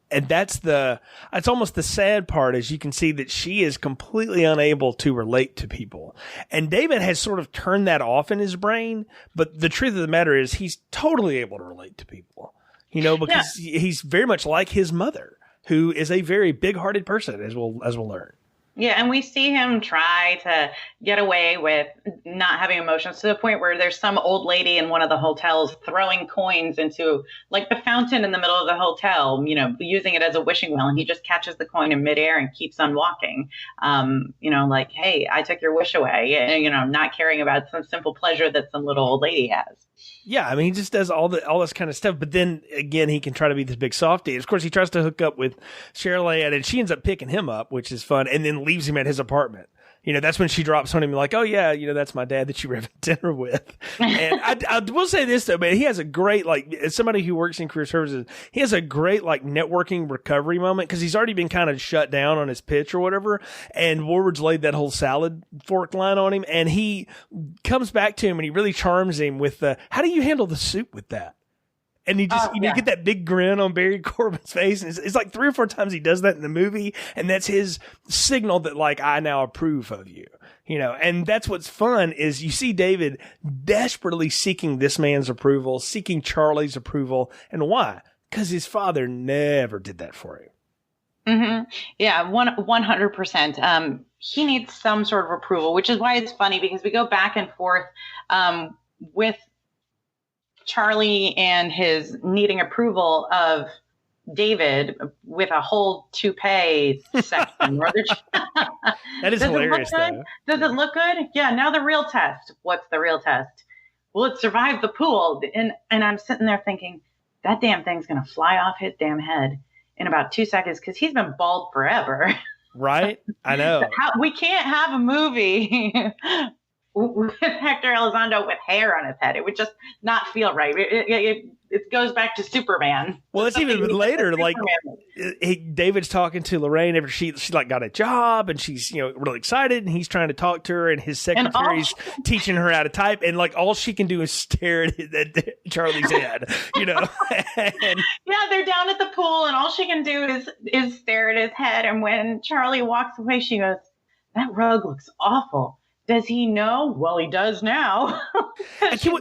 that's it's almost the sad part, is you can see that she is completely unable to relate to people. And David has sort of turned that off in his brain, but the truth of the matter is he's totally able to relate to people, because he's very much like his mother, who is a very big-hearted person, as we'll learn. Yeah, and we see him try to get away with not having emotions, to the point where there's some old lady in one of the hotels throwing coins into, like, the fountain in the middle of the hotel, using it as a wishing well, and he just catches the coin in midair and keeps on walking. Like, hey, I took your wish away, not caring about some simple pleasure that some little old lady has. Yeah, I mean, he just does all this kind of stuff. But then again, he can try to be this big softy. Of course, he tries to hook up with Cheryl Ann, and she ends up picking him up, which is fun, and then leaves him at his apartment. That's when she drops on him like, oh yeah, that's my dad that you were having dinner with. And I will say this though, man, he has a great, like, as somebody who works in career services, he has a great, like, networking recovery moment, because he's already been kind of shut down on his pitch or whatever. And Woodward's laid that whole salad fork line on him, and he comes back to him and he really charms him with how do you handle the soup with that? And he just, you get that big grin on Barry Corbin's face. And it's like 3 or 4 times he does that in the movie. And that's his signal that, like, I now approve of you, and that's what's fun, is you see David desperately seeking this man's approval, seeking Charlie's approval. And why? Because his father never did that for him. Mm-hmm. Yeah, 100%. He needs some sort of approval, which is why it's funny, because we go back and forth with Charlie and his needing approval of David with a whole toupee section. That is hilarious, though. Does it look good? Yeah, now the real test. What's the real test? Will it survive the pool? And I'm sitting there thinking, that damn thing's going to fly off his damn head in about 2 seconds, because he's been bald forever. Right? I know. We can't have a movie with Hector Elizondo with hair on his head. It would just not feel right. It goes back to Superman. Well, it's even later. Like David's talking to Lorraine after she like got a job, and she's really excited, and he's trying to talk to her, and his secretary's teaching her how to type, and like all she can do is stare at Charlie's head, And, yeah, they're down at the pool, and all she can do is stare at his head. And when Charlie walks away, she goes, "That rug looks awful. Does he know?" Well, he does now. And can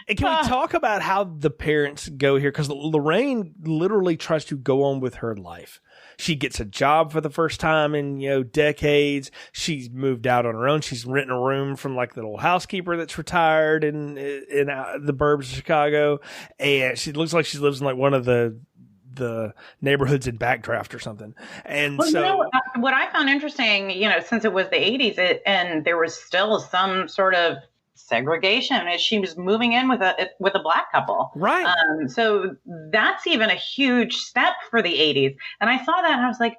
we talk about how the parents go here? Because Lorraine literally tries to go on with her life. She gets a job for the first time in decades. She's moved out on her own. She's renting a room from like the little housekeeper that's retired in the burbs of Chicago, and she looks like she lives in like one of the neighborhoods in Backdraft or something. And what I found interesting, since it was the 80s and there was still some sort of segregation, as she was moving in with a black couple. Right. So that's even a huge step for the 80s. And I saw that and I was like,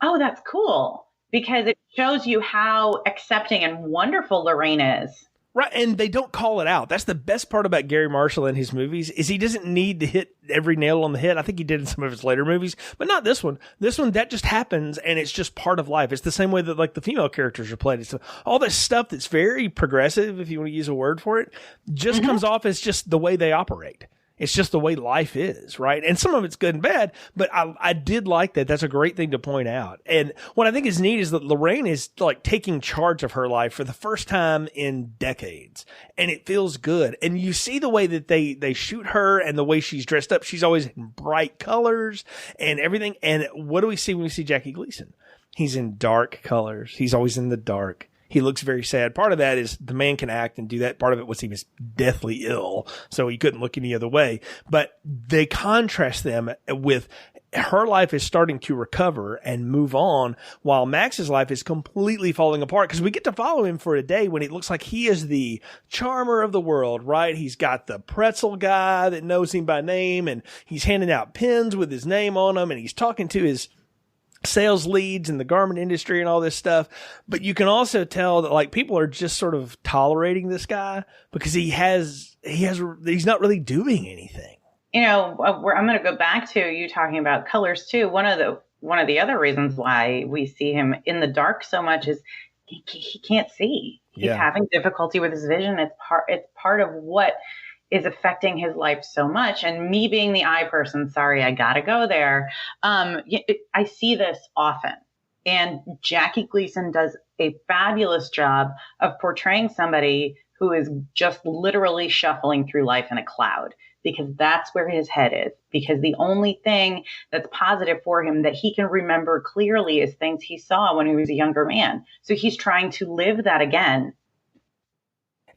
oh, that's cool, because it shows you how accepting and wonderful Lorraine is. Right, and they don't call it out. That's the best part about Gary Marshall and his movies, is he doesn't need to hit every nail on the head. I think he did in some of his later movies, but not this one. This one, that just happens, and it's just part of life. It's the same way that like the female characters are played. It's all this stuff that's very progressive, if you want to use a word for it, just comes off as just the way they operate. It's just the way life is, right? And some of it's good and bad, but I did like that. That's a great thing to point out. And what I think is neat is that Lorraine is like taking charge of her life for the first time in decades. And it feels good. And you see the way that they shoot her and the way she's dressed up. She's always in bright colors and everything. And what do we see when we see Jackie Gleason? He's in dark colors. He's always in the dark. He looks very sad. Part of that is the man can act and do that. Part of it was he was deathly ill, so he couldn't look any other way. But they contrast them with her life is starting to recover and move on, while Max's life is completely falling apart, because we get to follow him for a day when it looks like he is the charmer of the world, right? He's got the pretzel guy that knows him by name, and he's handing out pins with his name on them, and he's talking to his sales leads in the garment industry and all this stuff. But you can also tell that like people are just sort of tolerating this guy because he's not really doing anything. I'm going to go back to you talking about colors too. One of the other reasons why we see him in the dark so much is he can't see. He's having difficulty with his vision. It's part of what is affecting his life so much. And me being the eye person, sorry, I gotta go there. I see this often. And Jackie Gleason does a fabulous job of portraying somebody who is just literally shuffling through life in a cloud, because that's where his head is. Because the only thing that's positive for him that he can remember clearly is things he saw when he was a younger man. So he's trying to live that again.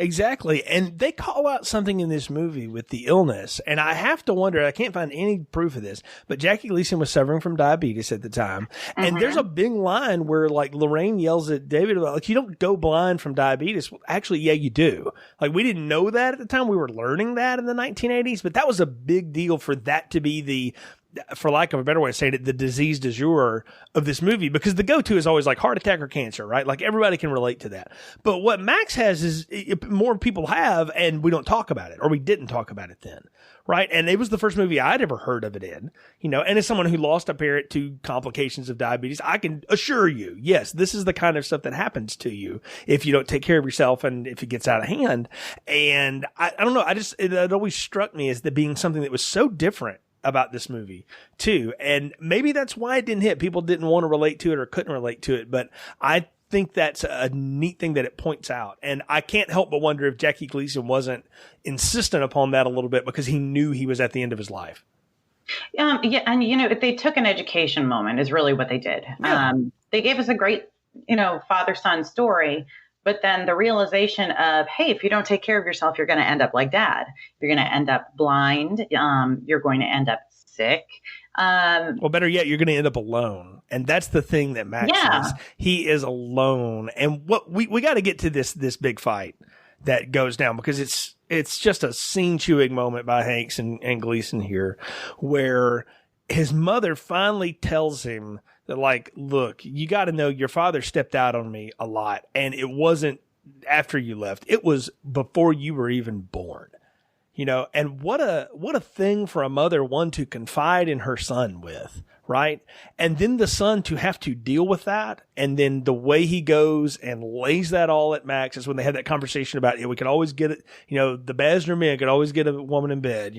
Exactly. And they call out something in this movie with the illness. And I have to wonder, I can't find any proof of this, but Jackie Gleason was suffering from diabetes at the time. Mm-hmm. And there's a big line where like Lorraine yells at David about like, you don't go blind from diabetes. Well, actually, yeah, you do. Like we didn't know that at the time. We were learning that in the 1980s, but that was a big deal for that to be for lack of a better way of saying it, the disease du jour of this movie, because the go-to is always like heart attack or cancer, right? Like everybody can relate to that. But what Max has is more people have, and we don't talk about it, or we didn't talk about it then, right? And it was the first movie I'd ever heard of it in, and as someone who lost a parent to complications of diabetes, I can assure you, yes, this is the kind of stuff that happens to you if you don't take care of yourself and if it gets out of hand. And I don't know, it always struck me as being something that was so different about this movie too. And maybe that's why it didn't hit. People didn't want to relate to it or couldn't relate to it. But I think that's a neat thing that it points out. And I can't help but wonder if Jackie Gleason wasn't insistent upon that a little bit because he knew he was at the end of his life. And they took an education moment is really what they did. Yeah. They gave us a great, father-son story. But then the realization of, hey, if you don't take care of yourself, you're going to end up like dad. You're going to end up blind. You're going to end up sick. Well, better yet, you're going to end up alone. And that's the thing that Max is. He is alone. And what we got to get to this big fight that goes down, because it's just a scene-chewing moment by Hanks and Gleason here, where his mother finally tells him that, like, look, you got to know your father stepped out on me a lot, and it wasn't after you left. It was before you were even born. You know, and what a thing for a mother, one, to confide in her son with, right? And then the son to have to deal with that. And then the way he goes and lays that all at Max is when they had that conversation about, we can always get it, the Basner men could always get a woman in bed,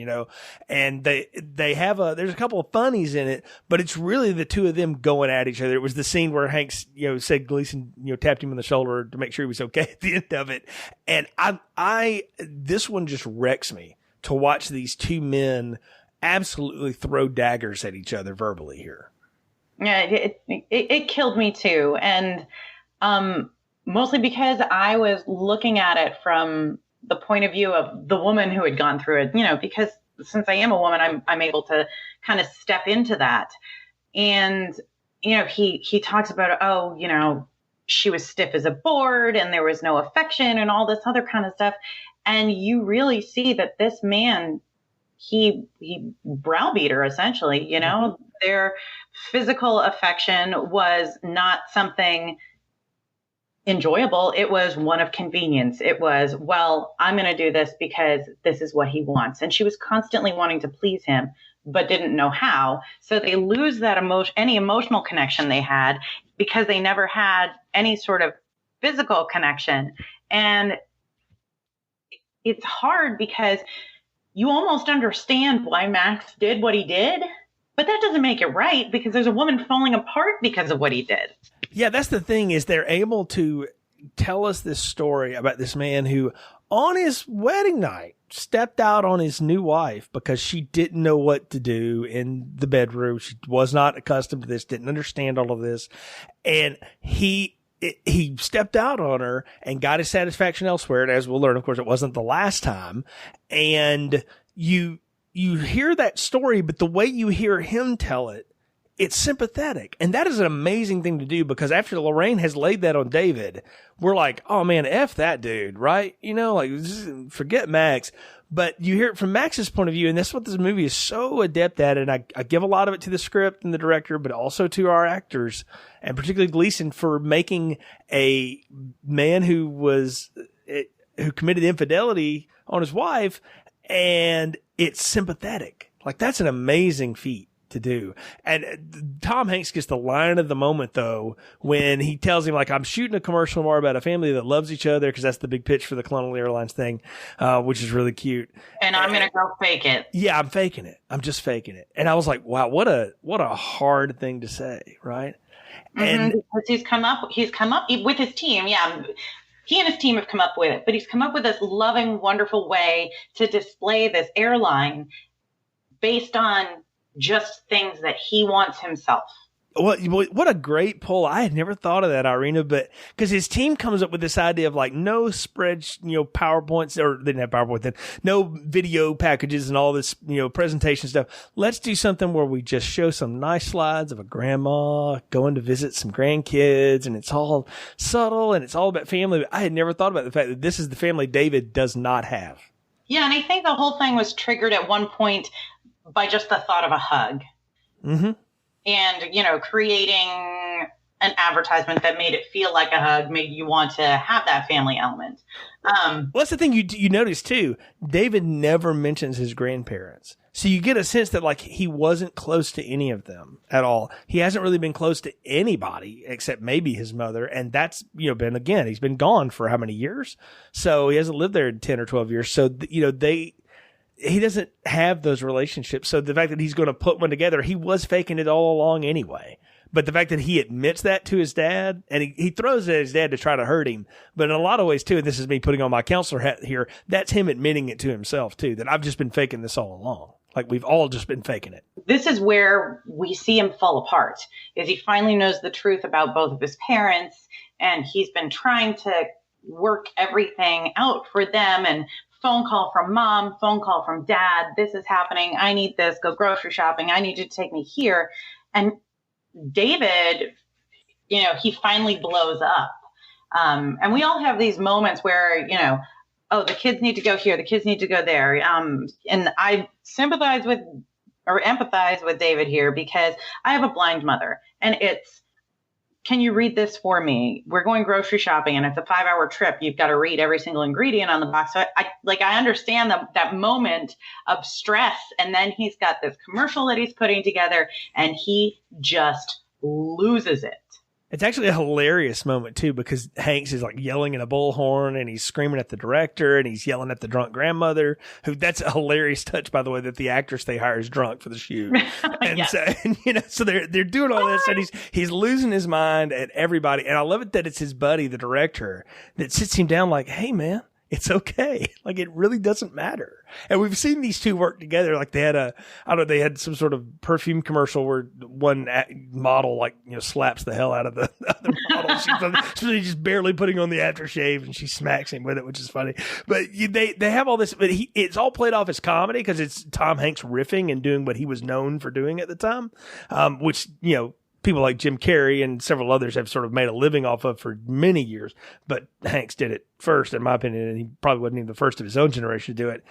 and they have there's a couple of funnies in it, but it's really the two of them going at each other. It was the scene where Hanks, said Gleason, tapped him on the shoulder to make sure he was okay at the end of it. And this one just wrecks me to watch these two men absolutely throw daggers at each other verbally here. Yeah, it killed me too. And mostly because I was looking at it from the point of view of the woman who had gone through it, because since I am a woman, I'm able to kind of step into that. And, he talks about, she was stiff as a board and there was no affection and all this other kind of stuff. And you really see that this man, he browbeat her essentially, their physical affection was not something enjoyable. It was one of convenience. It was, well, I'm going to do this because this is what he wants. And she was constantly wanting to please him, but didn't know how. So they lose that any emotional connection they had because they never had any sort of physical connection. And it's hard because you almost understand why Max did what he did, but that doesn't make it right because there's a woman falling apart because of what he did. Yeah, that's the thing is they're able to tell us this story about this man who on his wedding night stepped out on his new wife because she didn't know what to do in the bedroom. She was not accustomed to this, didn't understand all of this. And he stepped out on her and got his satisfaction elsewhere. And as we'll learn, of course, it wasn't the last time. And you hear that story, but the way you hear him tell it, it's sympathetic. And that is an amazing thing to do because after Lorraine has laid that on David, we're like, oh man, F that dude, right? Forget Max. But you hear it from Max's point of view, and that's what this movie is so adept at. And I give a lot of it to the script and the director, but also to our actors, and particularly Gleason for making a man who committed infidelity on his wife, and it's sympathetic. Like, that's an amazing feat to do. And Tom Hanks gets the line of the moment though when he tells him, like, I'm shooting a commercial more about a family that loves each other, because that's the big pitch for the Colonial Airlines thing, which is really cute. And I'm gonna go fake it. Yeah, I'm faking it. I'm just faking it. And I was like, wow, what a hard thing to say, right? And because he's come up with his team. Yeah. He and his team have come up with it, but he's come up with this loving, wonderful way to display this airline based on just things that he wants himself. What a great pull. I had never thought of that, Irina, but because his team comes up with this idea of like no PowerPoints, or they didn't have PowerPoint then, no video packages and all this, presentation stuff. Let's do something where we just show some nice slides of a grandma going to visit some grandkids, and it's all subtle and it's all about family. I had never thought about the fact that this is the family David does not have. Yeah. And I think the whole thing was triggered at one point by just the thought of a hug. Mm-hmm. And, creating an advertisement that made it feel like a hug, made you want to have that family element. Well, that's the thing you notice too. David never mentions his grandparents. So you get a sense that like he wasn't close to any of them at all. He hasn't really been close to anybody except maybe his mother. And that's, he's been gone for how many years? So he hasn't lived there in 10 or 12 years. So, he doesn't have those relationships. So the fact that he's going to put one together, he was faking it all along anyway. But the fact that he admits that to his dad, and he throws it at his dad to try to hurt him. But in a lot of ways too, and this is me putting on my counselor hat here, that's him admitting it to himself too, that I've just been faking this all along. Like we've all just been faking it. This is where we see him fall apart, is he finally knows the truth about both of his parents, and he's been trying to work everything out for them, and phone call from mom, phone call from dad. This is happening. I need this. Go grocery shopping. I need you to take me here. And David, he finally blows up. And we all have these moments where, the kids need to go here. The kids need to go there. And I empathize with David here because I have a blind mother, and it's can you read this for me? We're going grocery shopping and it's a 5-hour trip. You've got to read every single ingredient on the box. So I understand that moment of stress. And then he's got this commercial that he's putting together and he just loses it. It's actually a hilarious moment, too, because Hanks is like yelling in a bullhorn and he's screaming at the director and he's yelling at the drunk grandmother, who that's a hilarious touch, by the way, that the actress they hire is drunk for the shoot. And Yes. so they're doing all this and he's losing his mind at everybody. And I love it that it's his buddy, the director, that sits him down like, hey, man, it's okay. Like, it really doesn't matter. And we've seen these two work together. Like they had some sort of perfume commercial where one model, like, slaps the hell out of the other model. She's just barely putting on the aftershave and she smacks him with it, which is funny. But they have all this, but it's all played off as comedy because it's Tom Hanks riffing and doing what he was known for doing at the time, which, people like Jim Carrey and several others have sort of made a living off of for many years. But Hanks did it first, in my opinion, and he probably wasn't even the first of his own generation to do it.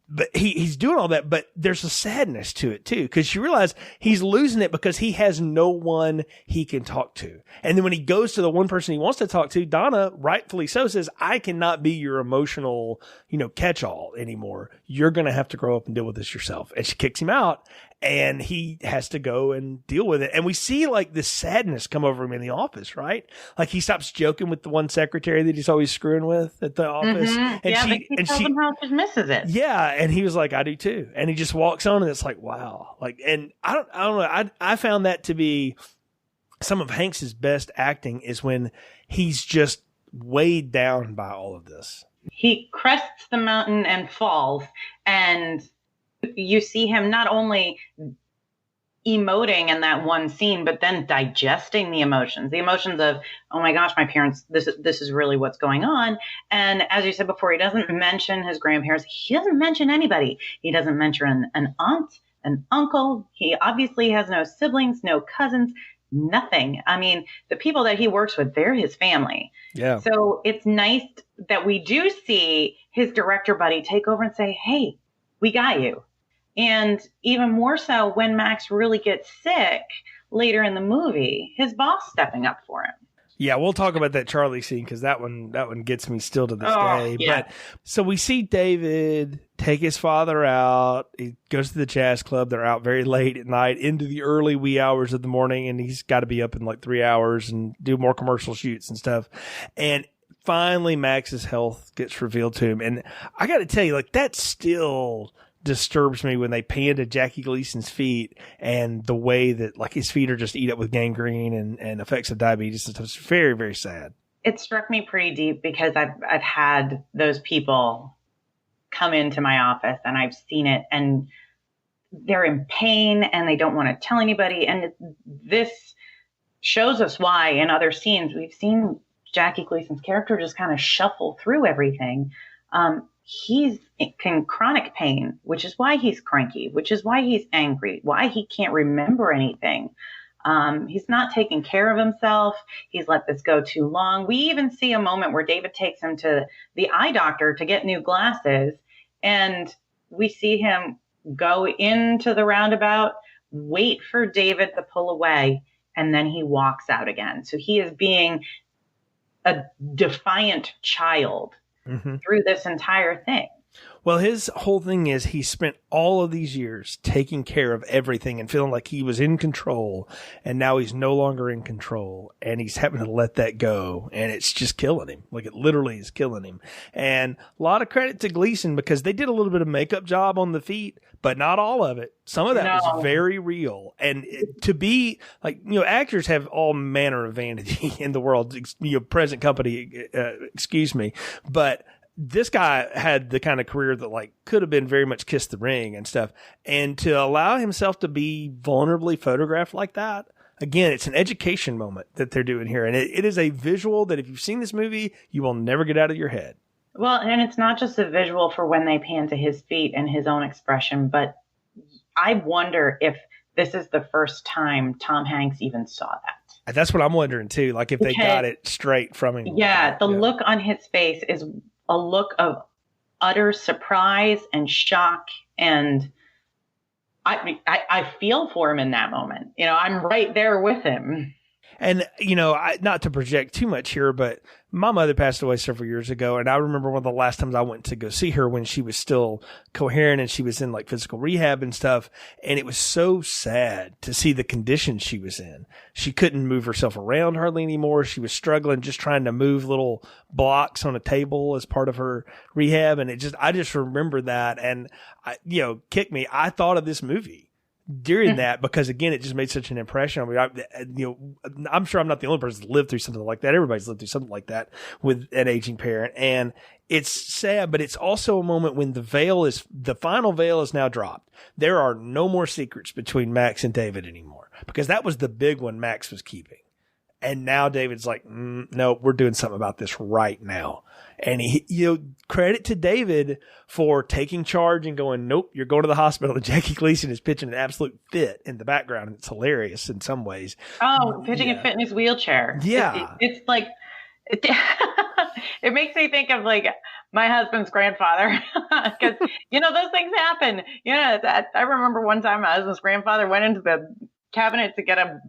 But he's doing all that, but there's a sadness to it too, because you realize he's losing it because he has no one he can talk to. And then when he goes to the one person he wants to talk to, Donna, rightfully so, says, I cannot be your emotional, catch-all anymore. You're going to have to grow up and deal with this yourself. And she kicks him out. And he has to go and deal with it. And we see like this sadness come over him in the office, right? Like he stops joking with the one secretary that he's always screwing with at the office. Mm-hmm. And she tells him how she misses it. Yeah. And he was like, I do too. And he just walks on and it's like, wow. Like, and I don't know. I found that to be some of Hanks's best acting is when he's just weighed down by all of this. He crests the mountain and falls, and you see him not only emoting in that one scene, but then digesting the emotions of, oh my gosh, my parents, this is really what's going on. And as you said before, he doesn't mention his grandparents. He doesn't mention anybody. He doesn't mention an aunt, an uncle. He obviously has no siblings, no cousins, nothing. I mean, the people that he works with, they're his family. Yeah. So it's nice that we do see his director buddy take over and say, hey, we got you. And even more so when Max really gets sick later in the movie, his boss stepping up for him. Yeah, we'll talk about that Charlie scene because that one gets me still to this day. Yeah. But so we see David take his father out. He goes to the jazz club. They're out very late at night into the early wee hours of the morning, and he's got to be up in like 3 hours and do more commercial shoots and stuff. And finally, Max's health gets revealed to him. And I got to tell you, like, that still disturbs me when they pan to Jackie Gleason's feet and the way that like his feet are just eat up with gangrene and effects of diabetes and stuff. It's very, very sad. It struck me pretty deep because I've had those people come into my office and I've seen it, and they're in pain and they don't want to tell anybody. And this shows us why in other scenes we've seen Jackie Gleason's character just kind of shuffle through everything. He's in chronic pain, which is why he's cranky, which is why he's angry, why he can't remember anything. He's not taking care of himself. He's let this go too long. We even see a moment where David takes him to the eye doctor to get new glasses. And we see him go into the roundabout, wait for David to pull away, and then he walks out again. So he is being a defiant child through this entire thing. Well, his whole thing is he spent all of these years taking care of everything and feeling like he was in control, and now he's no longer in control, and he's having to let that go, and it's just killing him. Like, it literally is killing him. And a lot of credit to Gleason because they did a little bit of makeup job on the feet, but not all of it. Some of that was very real. And to be like, actors have all manner of vanity in the world, present company, excuse me, but this guy had the kind of career that like could have been very much Kiss the Ring and stuff. And to allow himself to be vulnerably photographed like that, again, it's an education moment that they're doing here. And it is a visual that if you've seen this movie, you will never get out of your head. Well, and it's not just a visual for when they pan to his feet and his own expression, but I wonder if this is the first time Tom Hanks even saw that. That's what I'm wondering too. Like if they got it straight from him. Yeah, the look on his face is a look of utter surprise and shock. And I feel for him in that moment. I'm right there with him. And, you know, not to project too much here, but my mother passed away several years ago. And I remember one of the last times I went to go see her when she was still coherent and she was in like physical rehab and stuff. And it was so sad to see the condition she was in. She couldn't move herself around hardly anymore. She was struggling just trying to move little blocks on a table as part of her rehab. And I just remember that. And, kick me. I thought of this movie during that, because again, it just made such an impression on me. I'm sure I'm not the only person that lived through something like that. Everybody's lived through something like that with an aging parent. And it's sad, but it's also a moment when the final veil is now dropped. There are no more secrets between Max and David anymore, because that was the big one Max was keeping. And now David's like, no, we're doing something about this right now. And credit to David for taking charge and going, nope, you're going to the hospital. And Jackie Gleason is pitching an absolute fit in the background. And it's hilarious in some ways. Oh, pitching a fit in his wheelchair. Yeah. It's like, it makes me think of like my husband's grandfather, because, those things happen. I remember one time my husband's grandfather went into the cabinet to get a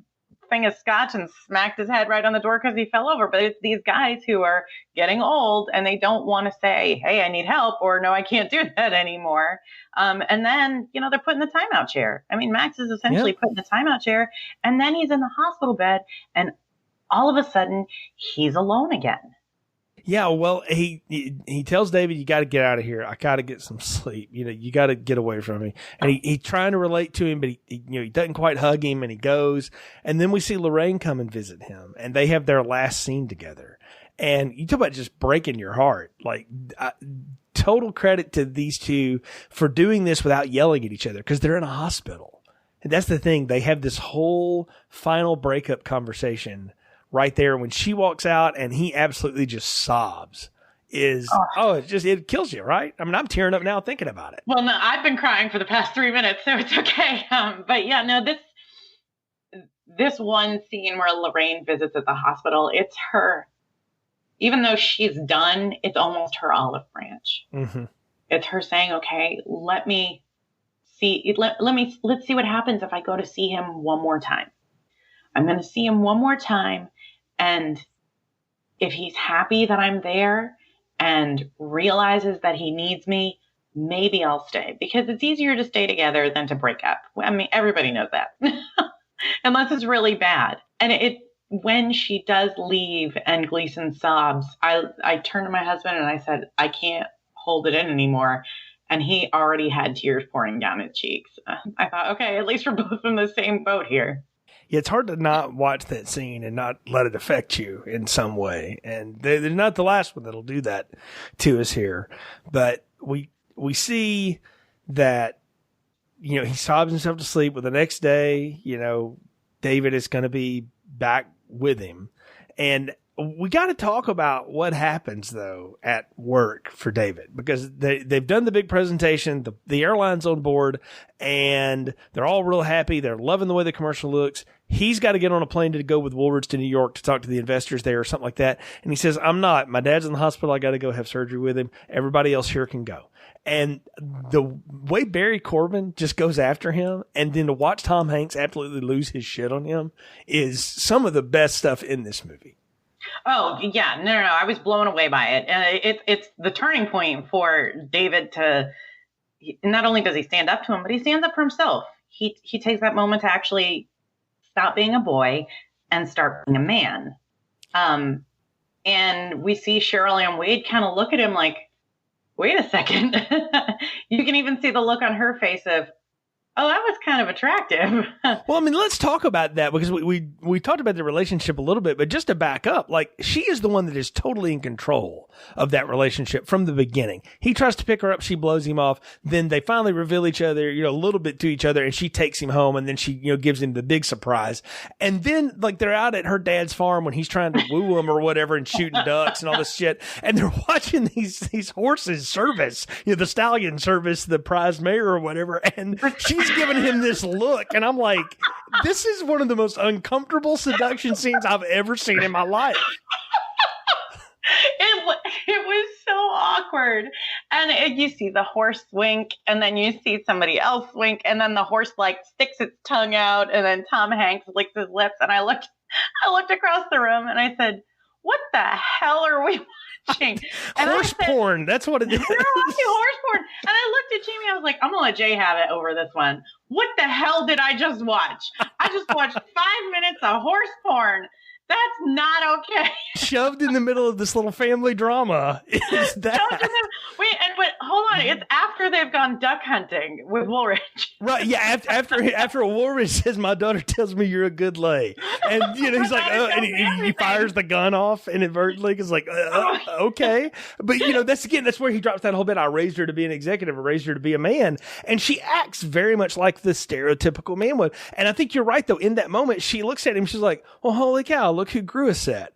thing of scotch and smacked his head right on the door because he fell over. But it's these guys who are getting old and they don't want to say, hey, I need help, or no, I can't do that anymore. And then, they're put in the timeout chair. I mean, Max is essentially put in the timeout chair, and then he's in the hospital bed, and all of a sudden he's alone again. Yeah, well, he tells David, you got to get out of here. I got to get some sleep. You got to get away from me. And he's trying to relate to him, but he doesn't quite hug him, and he goes. And then we see Lorraine come and visit him, and they have their last scene together. And you talk about just breaking your heart. Like, total credit to these two for doing this without yelling at each other, because they're in a hospital. And that's the thing. They have this whole final breakup conversation right there when she walks out and he absolutely just sobs. It kills you, right? I mean, I'm tearing up now thinking about it. Well, no, I've been crying for the past 3 minutes, so it's okay. But yeah, no, this one scene where Lorraine visits at the hospital, it's her, even though she's done, it's almost her olive branch. Mm-hmm. It's her saying, okay, let's see what happens if I go to see him one more time. I'm going to see him one more time. And if he's happy that I'm there and realizes that he needs me, maybe I'll stay, because it's easier to stay together than to break up. I mean, everybody knows that, unless it's really bad. And when she does leave and Gleason sobs, I turned to my husband and I said, I can't hold it in anymore. And he already had tears pouring down his cheeks. I thought, okay, at least we're both in the same boat here. Yeah, it's hard to not watch that scene and not let it affect you in some way. And they're not the last one that'll do that to us here. But we see that, he sobs himself to sleep. Well, the next day, David is going to be back with him. And we got to talk about what happens, though, at work for David, because they've done the big presentation, the airline's on board, and they're all real happy. They're loving the way the commercial looks. He's got to get on a plane to go with Woolworths to New York to talk to the investors there or something like that. And he says, I'm not. My dad's in the hospital. I got to go have surgery with him. Everybody else here can go. And the way Barry Corbin just goes after him, and then to watch Tom Hanks absolutely lose his shit on him, is some of the best stuff in this movie. Oh, yeah. No. I was blown away by it. And it's the turning point for David to, not only does he stand up to him, but he stands up for himself. He takes that moment to actually stop being a boy and start being a man. And we see Cheryl Ann Wade kind of look at him like, wait a second. You can even see the look on her face of, oh, that was kind of attractive. Well, I mean, let's talk about that, because we talked about the relationship a little bit, but just to back up, like, she is the one that is totally in control of that relationship from the beginning. He tries to pick her up. She blows him off. Then they finally reveal each other, a little bit to each other, and she takes him home, and then she, gives him the big surprise. And then, like, they're out at her dad's farm when he's trying to woo him or whatever and shooting ducks and all this shit. And they're watching these horses service, the stallion service, the prize mare or whatever. And she's giving him this look, and I'm like, this is one of the most uncomfortable seduction scenes I've ever seen in my life. It was so awkward. And you see the horse wink, and then you see somebody else wink, and then the horse like sticks its tongue out, and then Tom Hanks licks his lips, and I looked I looked across the room and I said, what the hell are we watching? And horse porn. That's what it is. We're watching horse porn. And I looked at Jamie. I was like, I'm going to let Jay have it over this one. What the hell did I just watch? I just watched 5 minutes of horse porn. That's not okay. Shoved in the middle of this little family drama. Is that? Wait, but hold on. It's after they've gone duck hunting with Woolridge. Right, yeah. After Woolridge says, "My daughter tells me you're a good lay," and he's like, and he fires the gun off inadvertently. It's like, okay, but that's where he drops that whole bit. I raised her to be an executive. I raised her to be a man, and she acts very much like the stereotypical man would. And I think you're right, though. In that moment, she looks at him. She's like, "Well, holy cow! Look who grew a set."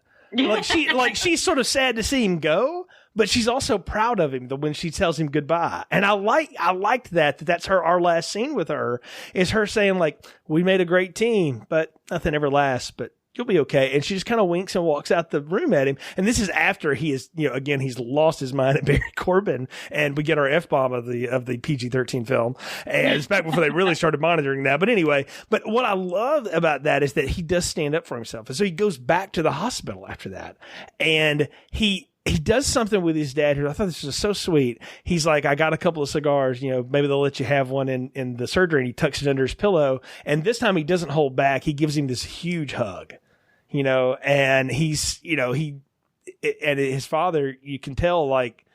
She's sort of sad to see him go, but she's also proud of him when she tells him goodbye. And I liked that's our last scene with her, is her saying, like, we made a great team, but nothing ever lasts, but you'll be okay. And she just kind of winks and walks out the room at him. And this is after he is, again, he's lost his mind at Barry Corbin, and we get our F-bomb of the PG-13 film. And it's back before they really started monitoring that. But anyway, but what I love about that is that he does stand up for himself. And so he goes back to the hospital after that. And he does something with his dad here. I thought this was so sweet. He's like, I got a couple of cigars, maybe they'll let you have one in the surgery. And he tucks it under his pillow. And this time he doesn't hold back. He gives him this huge hug, and he's, and his father, you can tell, like,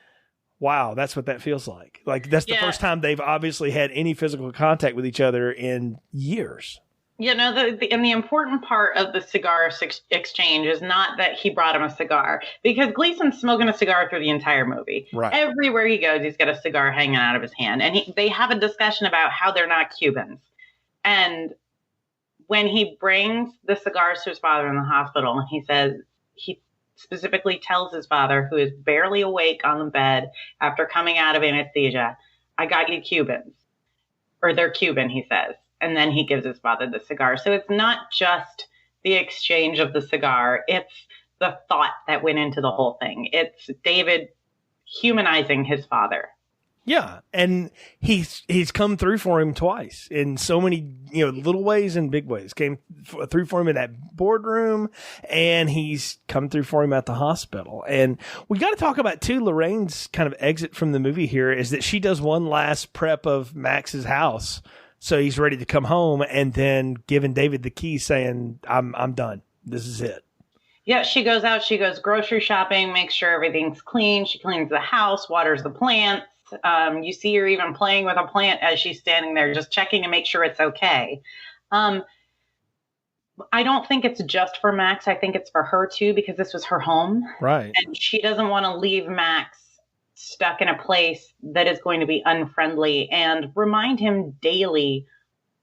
wow, that's what that feels like. Like, that's the first time they've obviously had any physical contact with each other in years. The important part of the cigar exchange is not that he brought him a cigar, because Gleason's smoking a cigar through the entire movie. Right. Everywhere he goes, he's got a cigar hanging out of his hand. And they have a discussion about how they're not Cubans. And when he brings the cigars to his father in the hospital, and he specifically tells his father, who is barely awake on the bed after coming out of anesthesia, I got you Cubans. Or they're Cuban, he says. And then he gives his father the cigar. So it's not just the exchange of the cigar. It's the thought that went into the whole thing. It's David humanizing his father. Yeah. And he's come through for him twice in so many, little ways and big ways. Came through for him in that boardroom, and he's come through for him at the hospital. And we got to talk about, too, Lorraine's kind of exit from the movie here is that she does one last prep of Max's house. So he's ready to come home, and then giving David the key saying, I'm done. This is it. Yeah, she goes out, she goes grocery shopping, makes sure everything's clean. She cleans the house, waters the plants. You see her even playing with a plant as she's standing there, just checking to make sure it's okay. I don't think it's just for Max. I think it's for her too, because this was her home. Right. And she doesn't want to leave Max stuck in a place that is going to be unfriendly, and remind him daily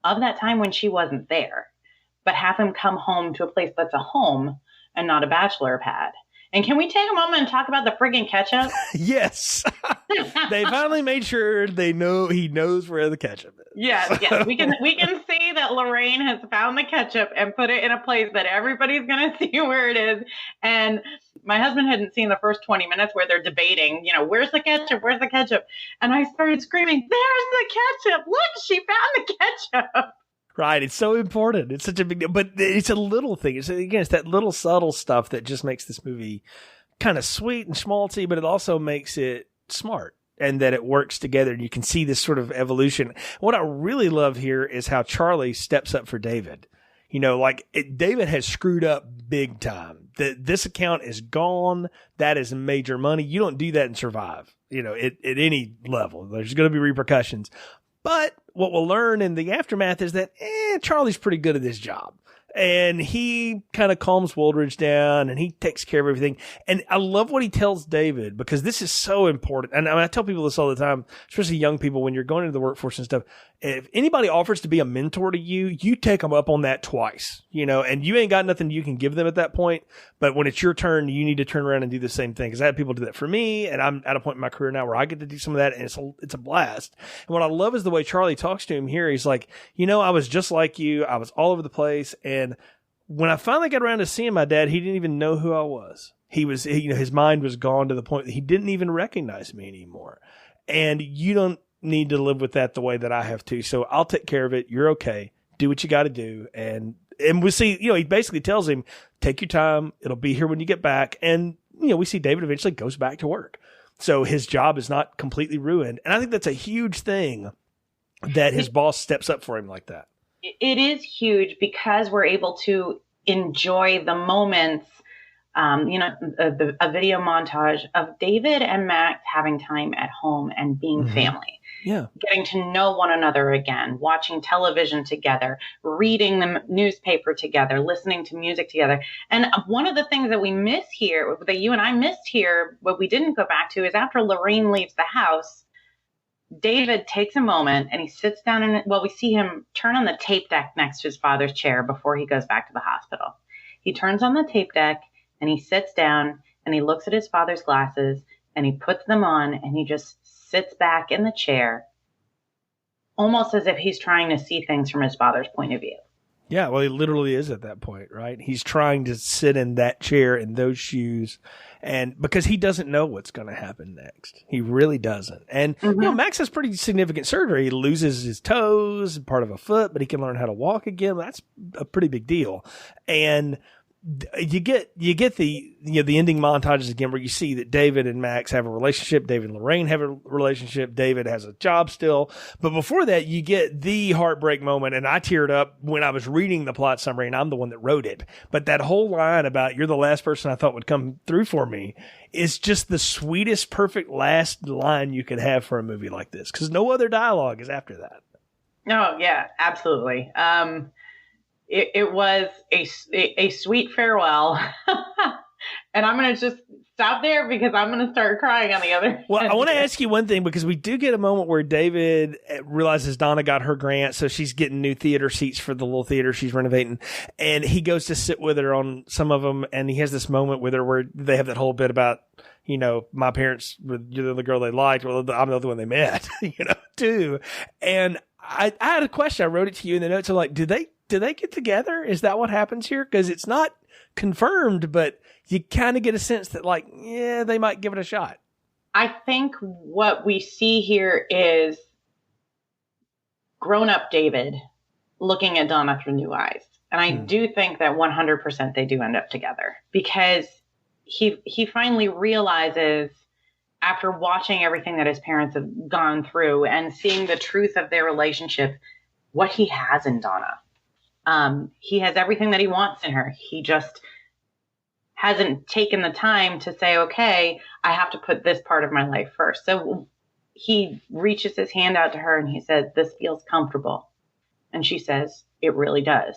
of that time when she wasn't there, but have him come home to a place that's a home and not a bachelor pad. And can we take a moment and talk about the friggin' ketchup? Yes. They finally made sure he knows where the ketchup is. Yes. We can see that Lorraine has found the ketchup and put it in a place that everybody's going to see where it is. And my husband hadn't seen the first 20 minutes where they're debating, where's the ketchup? Where's the ketchup? And I started screaming, there's the ketchup. Look, she found the ketchup. Right. It's so important. It's such a big deal, but it's a little thing. It's that little subtle stuff that just makes this movie kind of sweet and schmaltzy, but it also makes it smart, and that it works together, and you can see this sort of evolution. What I really love here is how Charlie steps up for David. David has screwed up big time. This account is gone. That is major money. You don't do that and survive, at any level. There's going to be repercussions. But what we'll learn in the aftermath is that Charlie's pretty good at his job. And he kind of calms Woolridge down, and he takes care of everything. And I love what he tells David, because this is so important. And I tell people this all the time, especially young people, when you're going into the workforce and stuff. If anybody offers to be a mentor to you, you take them up on that twice, and you ain't got nothing you can give them at that point. But when it's your turn, you need to turn around and do the same thing. Because I had people do that for me, and I'm at a point in my career now where I get to do some of that, and it's a blast. And what I love is the way Charlie talks to him here. He's like, I was just like you. I was all over the place. And when I finally got around to seeing my dad, he didn't even know who I was. His mind was gone to the point that he didn't even recognize me anymore. And you don't need to live with that the way that I have to. So I'll take care of it. You're okay. Do what you got to do. And And we see, he basically tells him, take your time. It'll be here when you get back. And, we see David eventually goes back to work. So his job is not completely ruined. And I think that's a huge thing that his boss steps up for him like that. It is huge because we're able to enjoy the moments, a video montage of David and Max having time at home and being family. Yeah. Getting to know one another again, watching television together, reading the newspaper together, listening to music together. And one of the things that we miss here, that you and I missed here, what we didn't go back to, is after Lorraine leaves the house, David takes a moment and he sits down and, we see him turn on the tape deck next to his father's chair before he goes back to the hospital. He turns on the tape deck and he sits down and he looks at his father's glasses and he puts them on and he just sits back in the chair, almost as if he's trying to see things from his father's point of view. Yeah, well, he literally is at that point, right? He's trying to sit in that chair in those shoes, and because he doesn't know what's going to happen next. He really doesn't. And, Max has pretty significant surgery. He loses his toes, part of a foot, but he can learn how to walk again. That's a pretty big deal. And you get the the ending montages again where you see that David and Max have a relationship. David and Lorraine have a relationship. David has a job still. But before that, you get the heartbreak moment. And I teared up when I was reading the plot summary, and I'm the one that wrote it. But that whole line about "you're the last person I thought would come through for me" is just the sweetest, perfect last line you could have for a movie like this, because no other dialogue is after that. Oh, yeah, absolutely. It was a sweet farewell. And I'm going to just stop there because I'm going to start crying on the other. Well, I want to ask you one thing, because we do get a moment where David realizes Donna got her grant, so she's getting new theater seats for the little theater she's renovating. And he goes to sit with her on some of them, and he has this moment with her where they have that whole bit about, my parents were the girl they liked. Well, I'm the other one they met, too. And I had a question. I wrote it to you in the notes. I'm like, do they get together? Is that what happens here? Because it's not confirmed, but you kind of get a sense that, they might give it a shot. I think what we see here is grown-up David looking at Donna through new eyes. And I do think that 100% they do end up together, because he finally realizes, after watching everything that his parents have gone through and seeing the truth of their relationship, what he has in Donna. He has everything that he wants in her. He just hasn't taken the time to say, okay, I have to put this part of my life first. So he reaches his hand out to her and he says, "This feels comfortable." And she says, "It really does."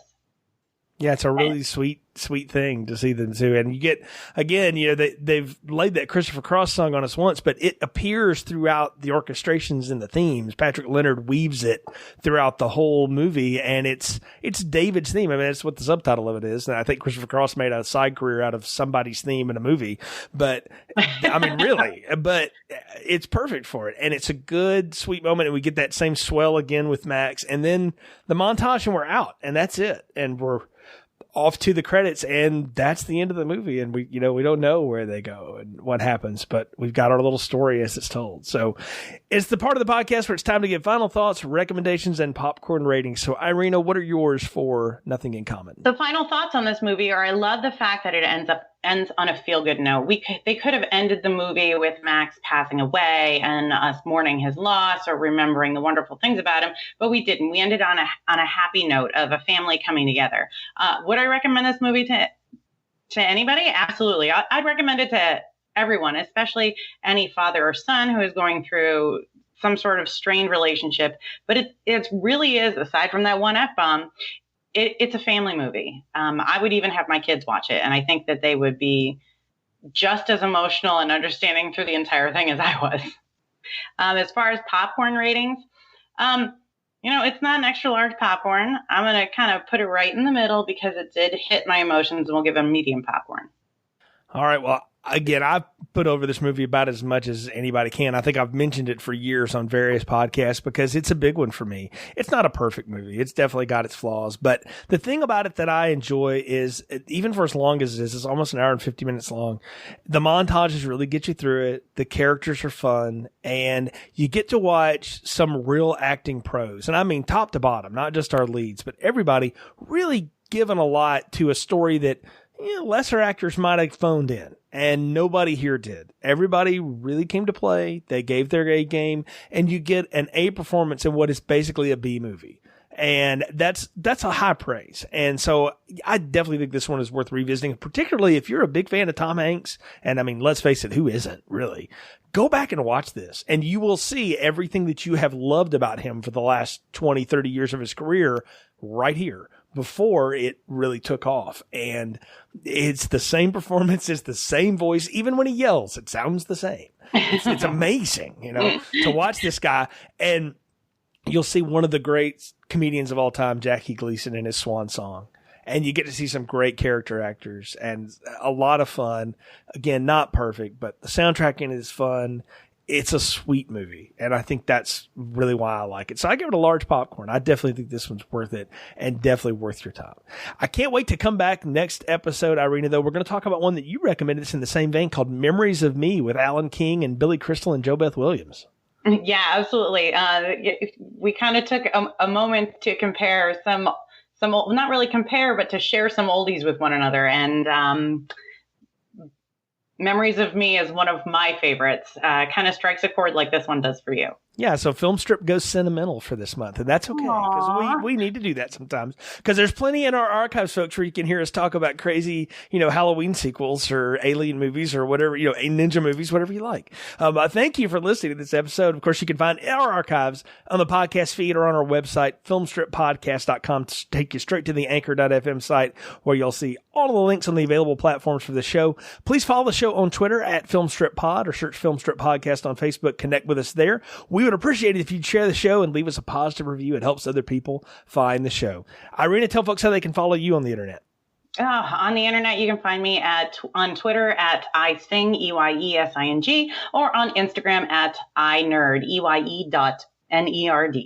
Yeah, it's a really sweet thing to see them do. And you get, again, they've laid that Christopher Cross song on us once, but it appears throughout the orchestrations and the themes. Patrick Leonard weaves it throughout the whole movie, and it's David's theme. I mean, that's what the subtitle of it is. And I think Christopher Cross made a side career out of somebody's theme in a movie. But, I mean, really, but it's perfect for it. And it's a good, sweet moment. And we get that same swell again with Max. And then the montage, and we're out. And that's it. And we're off to the credits, and that's the end of the movie. And we don't know where they go and what happens, but we've got our little story as it's told. So it's the part of the podcast where it's time to give final thoughts, recommendations, and popcorn ratings. So Irina, what are yours for Nothing in Common? The final thoughts on this movie are, I love the fact that it ends on a feel-good note. They could have ended the movie with Max passing away and us mourning his loss or remembering the wonderful things about him, but we didn't. We ended on a happy note of a family coming together. Would I recommend this movie to anybody? Absolutely. I'd recommend it to everyone, especially any father or son who is going through some sort of strained relationship. But it really is, aside from that one F-bomb, it's a family movie. I would even have my kids watch it, and I think that they would be just as emotional and understanding through the entire thing as I was. As far as popcorn ratings, it's not an extra large popcorn. I'm going to kind of put it right in the middle because it did hit my emotions, and we'll give it a medium popcorn. All right. Well, again, I've put over this movie about as much as anybody can. I think I've mentioned it for years on various podcasts because it's a big one for me. It's not a perfect movie. It's definitely got its flaws. But the thing about it that I enjoy is, even for as long as it is, it's almost an hour and 50 minutes long. The montages really get you through it. The characters are fun, and you get to watch some real acting pros. And I mean top to bottom, not just our leads, but everybody really given a lot to a story that lesser actors might have phoned in, and nobody here did. Everybody really came to play. They gave their A game, and you get an A performance in what is basically a B movie. And that's a high praise. And so I definitely think this one is worth revisiting, particularly if you're a big fan of Tom Hanks. And I mean, let's face it, who isn't really? Go back and watch this, and you will see everything that you have loved about him for the last 20, 30 years of his career right here before it really took off. And it's the same performance, it's the same voice. Even when he yells, it sounds the same. It's amazing, to watch this guy. And you'll see one of the great comedians of all time, Jackie Gleason, in his swan song. And you get to see some great character actors and a lot of fun. Again, not perfect, but the soundtrack in it is fun. It's a sweet movie, and I think that's really why I like it. So I give it a large popcorn. I definitely think this one's worth it and definitely worth your time. I can't wait to come back next episode, Irina, though. We're going to talk about one that you recommended. It's in the same vein, called Memories of Me, with Alan King and Billy Crystal and JoBeth Williams. Yeah, absolutely. We kind of took a moment to compare some, not really compare, but to share some oldies with one another. And Memories of Me is one of my favorites. Kind of strikes a chord like this one does for you. Yeah, so Film Strip goes sentimental for this month, and that's okay, because we need to do that sometimes. Because there's plenty in our archives, folks, where you can hear us talk about crazy, Halloween sequels or alien movies or whatever, ninja movies, whatever you like. Thank you for listening to this episode. Of course, you can find our archives on the podcast feed or on our website, filmstrippodcast.com, to take you straight to the anchor.fm site, where you'll see all of the links on the available platforms for the show. Please follow the show on Twitter at FilmStripPod, or search Filmstrip Podcast on Facebook. Connect with us there. We would appreciate it if you'd share the show and leave us a positive review. It helps other people find the show. Irina, tell folks how they can follow you on the internet. On the internet, you can find me on Twitter at iSing, EYESING, or on Instagram at iNerd, EYE.NERD.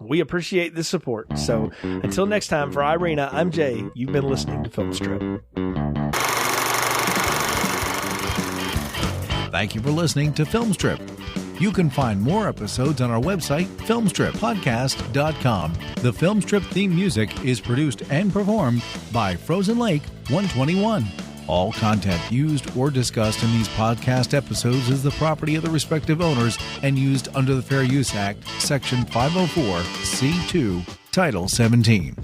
We appreciate the support. So until next time, for Irina, I'm Jay. You've been listening to Film Strip. Thank you for listening to Film Strip. You can find more episodes on our website, filmstrippodcast.com. The Film Strip theme music is produced and performed by Frozen Lake 121. All content used or discussed in these podcast episodes is the property of the respective owners and used under the Fair Use Act, Section 504, C2, Title 17.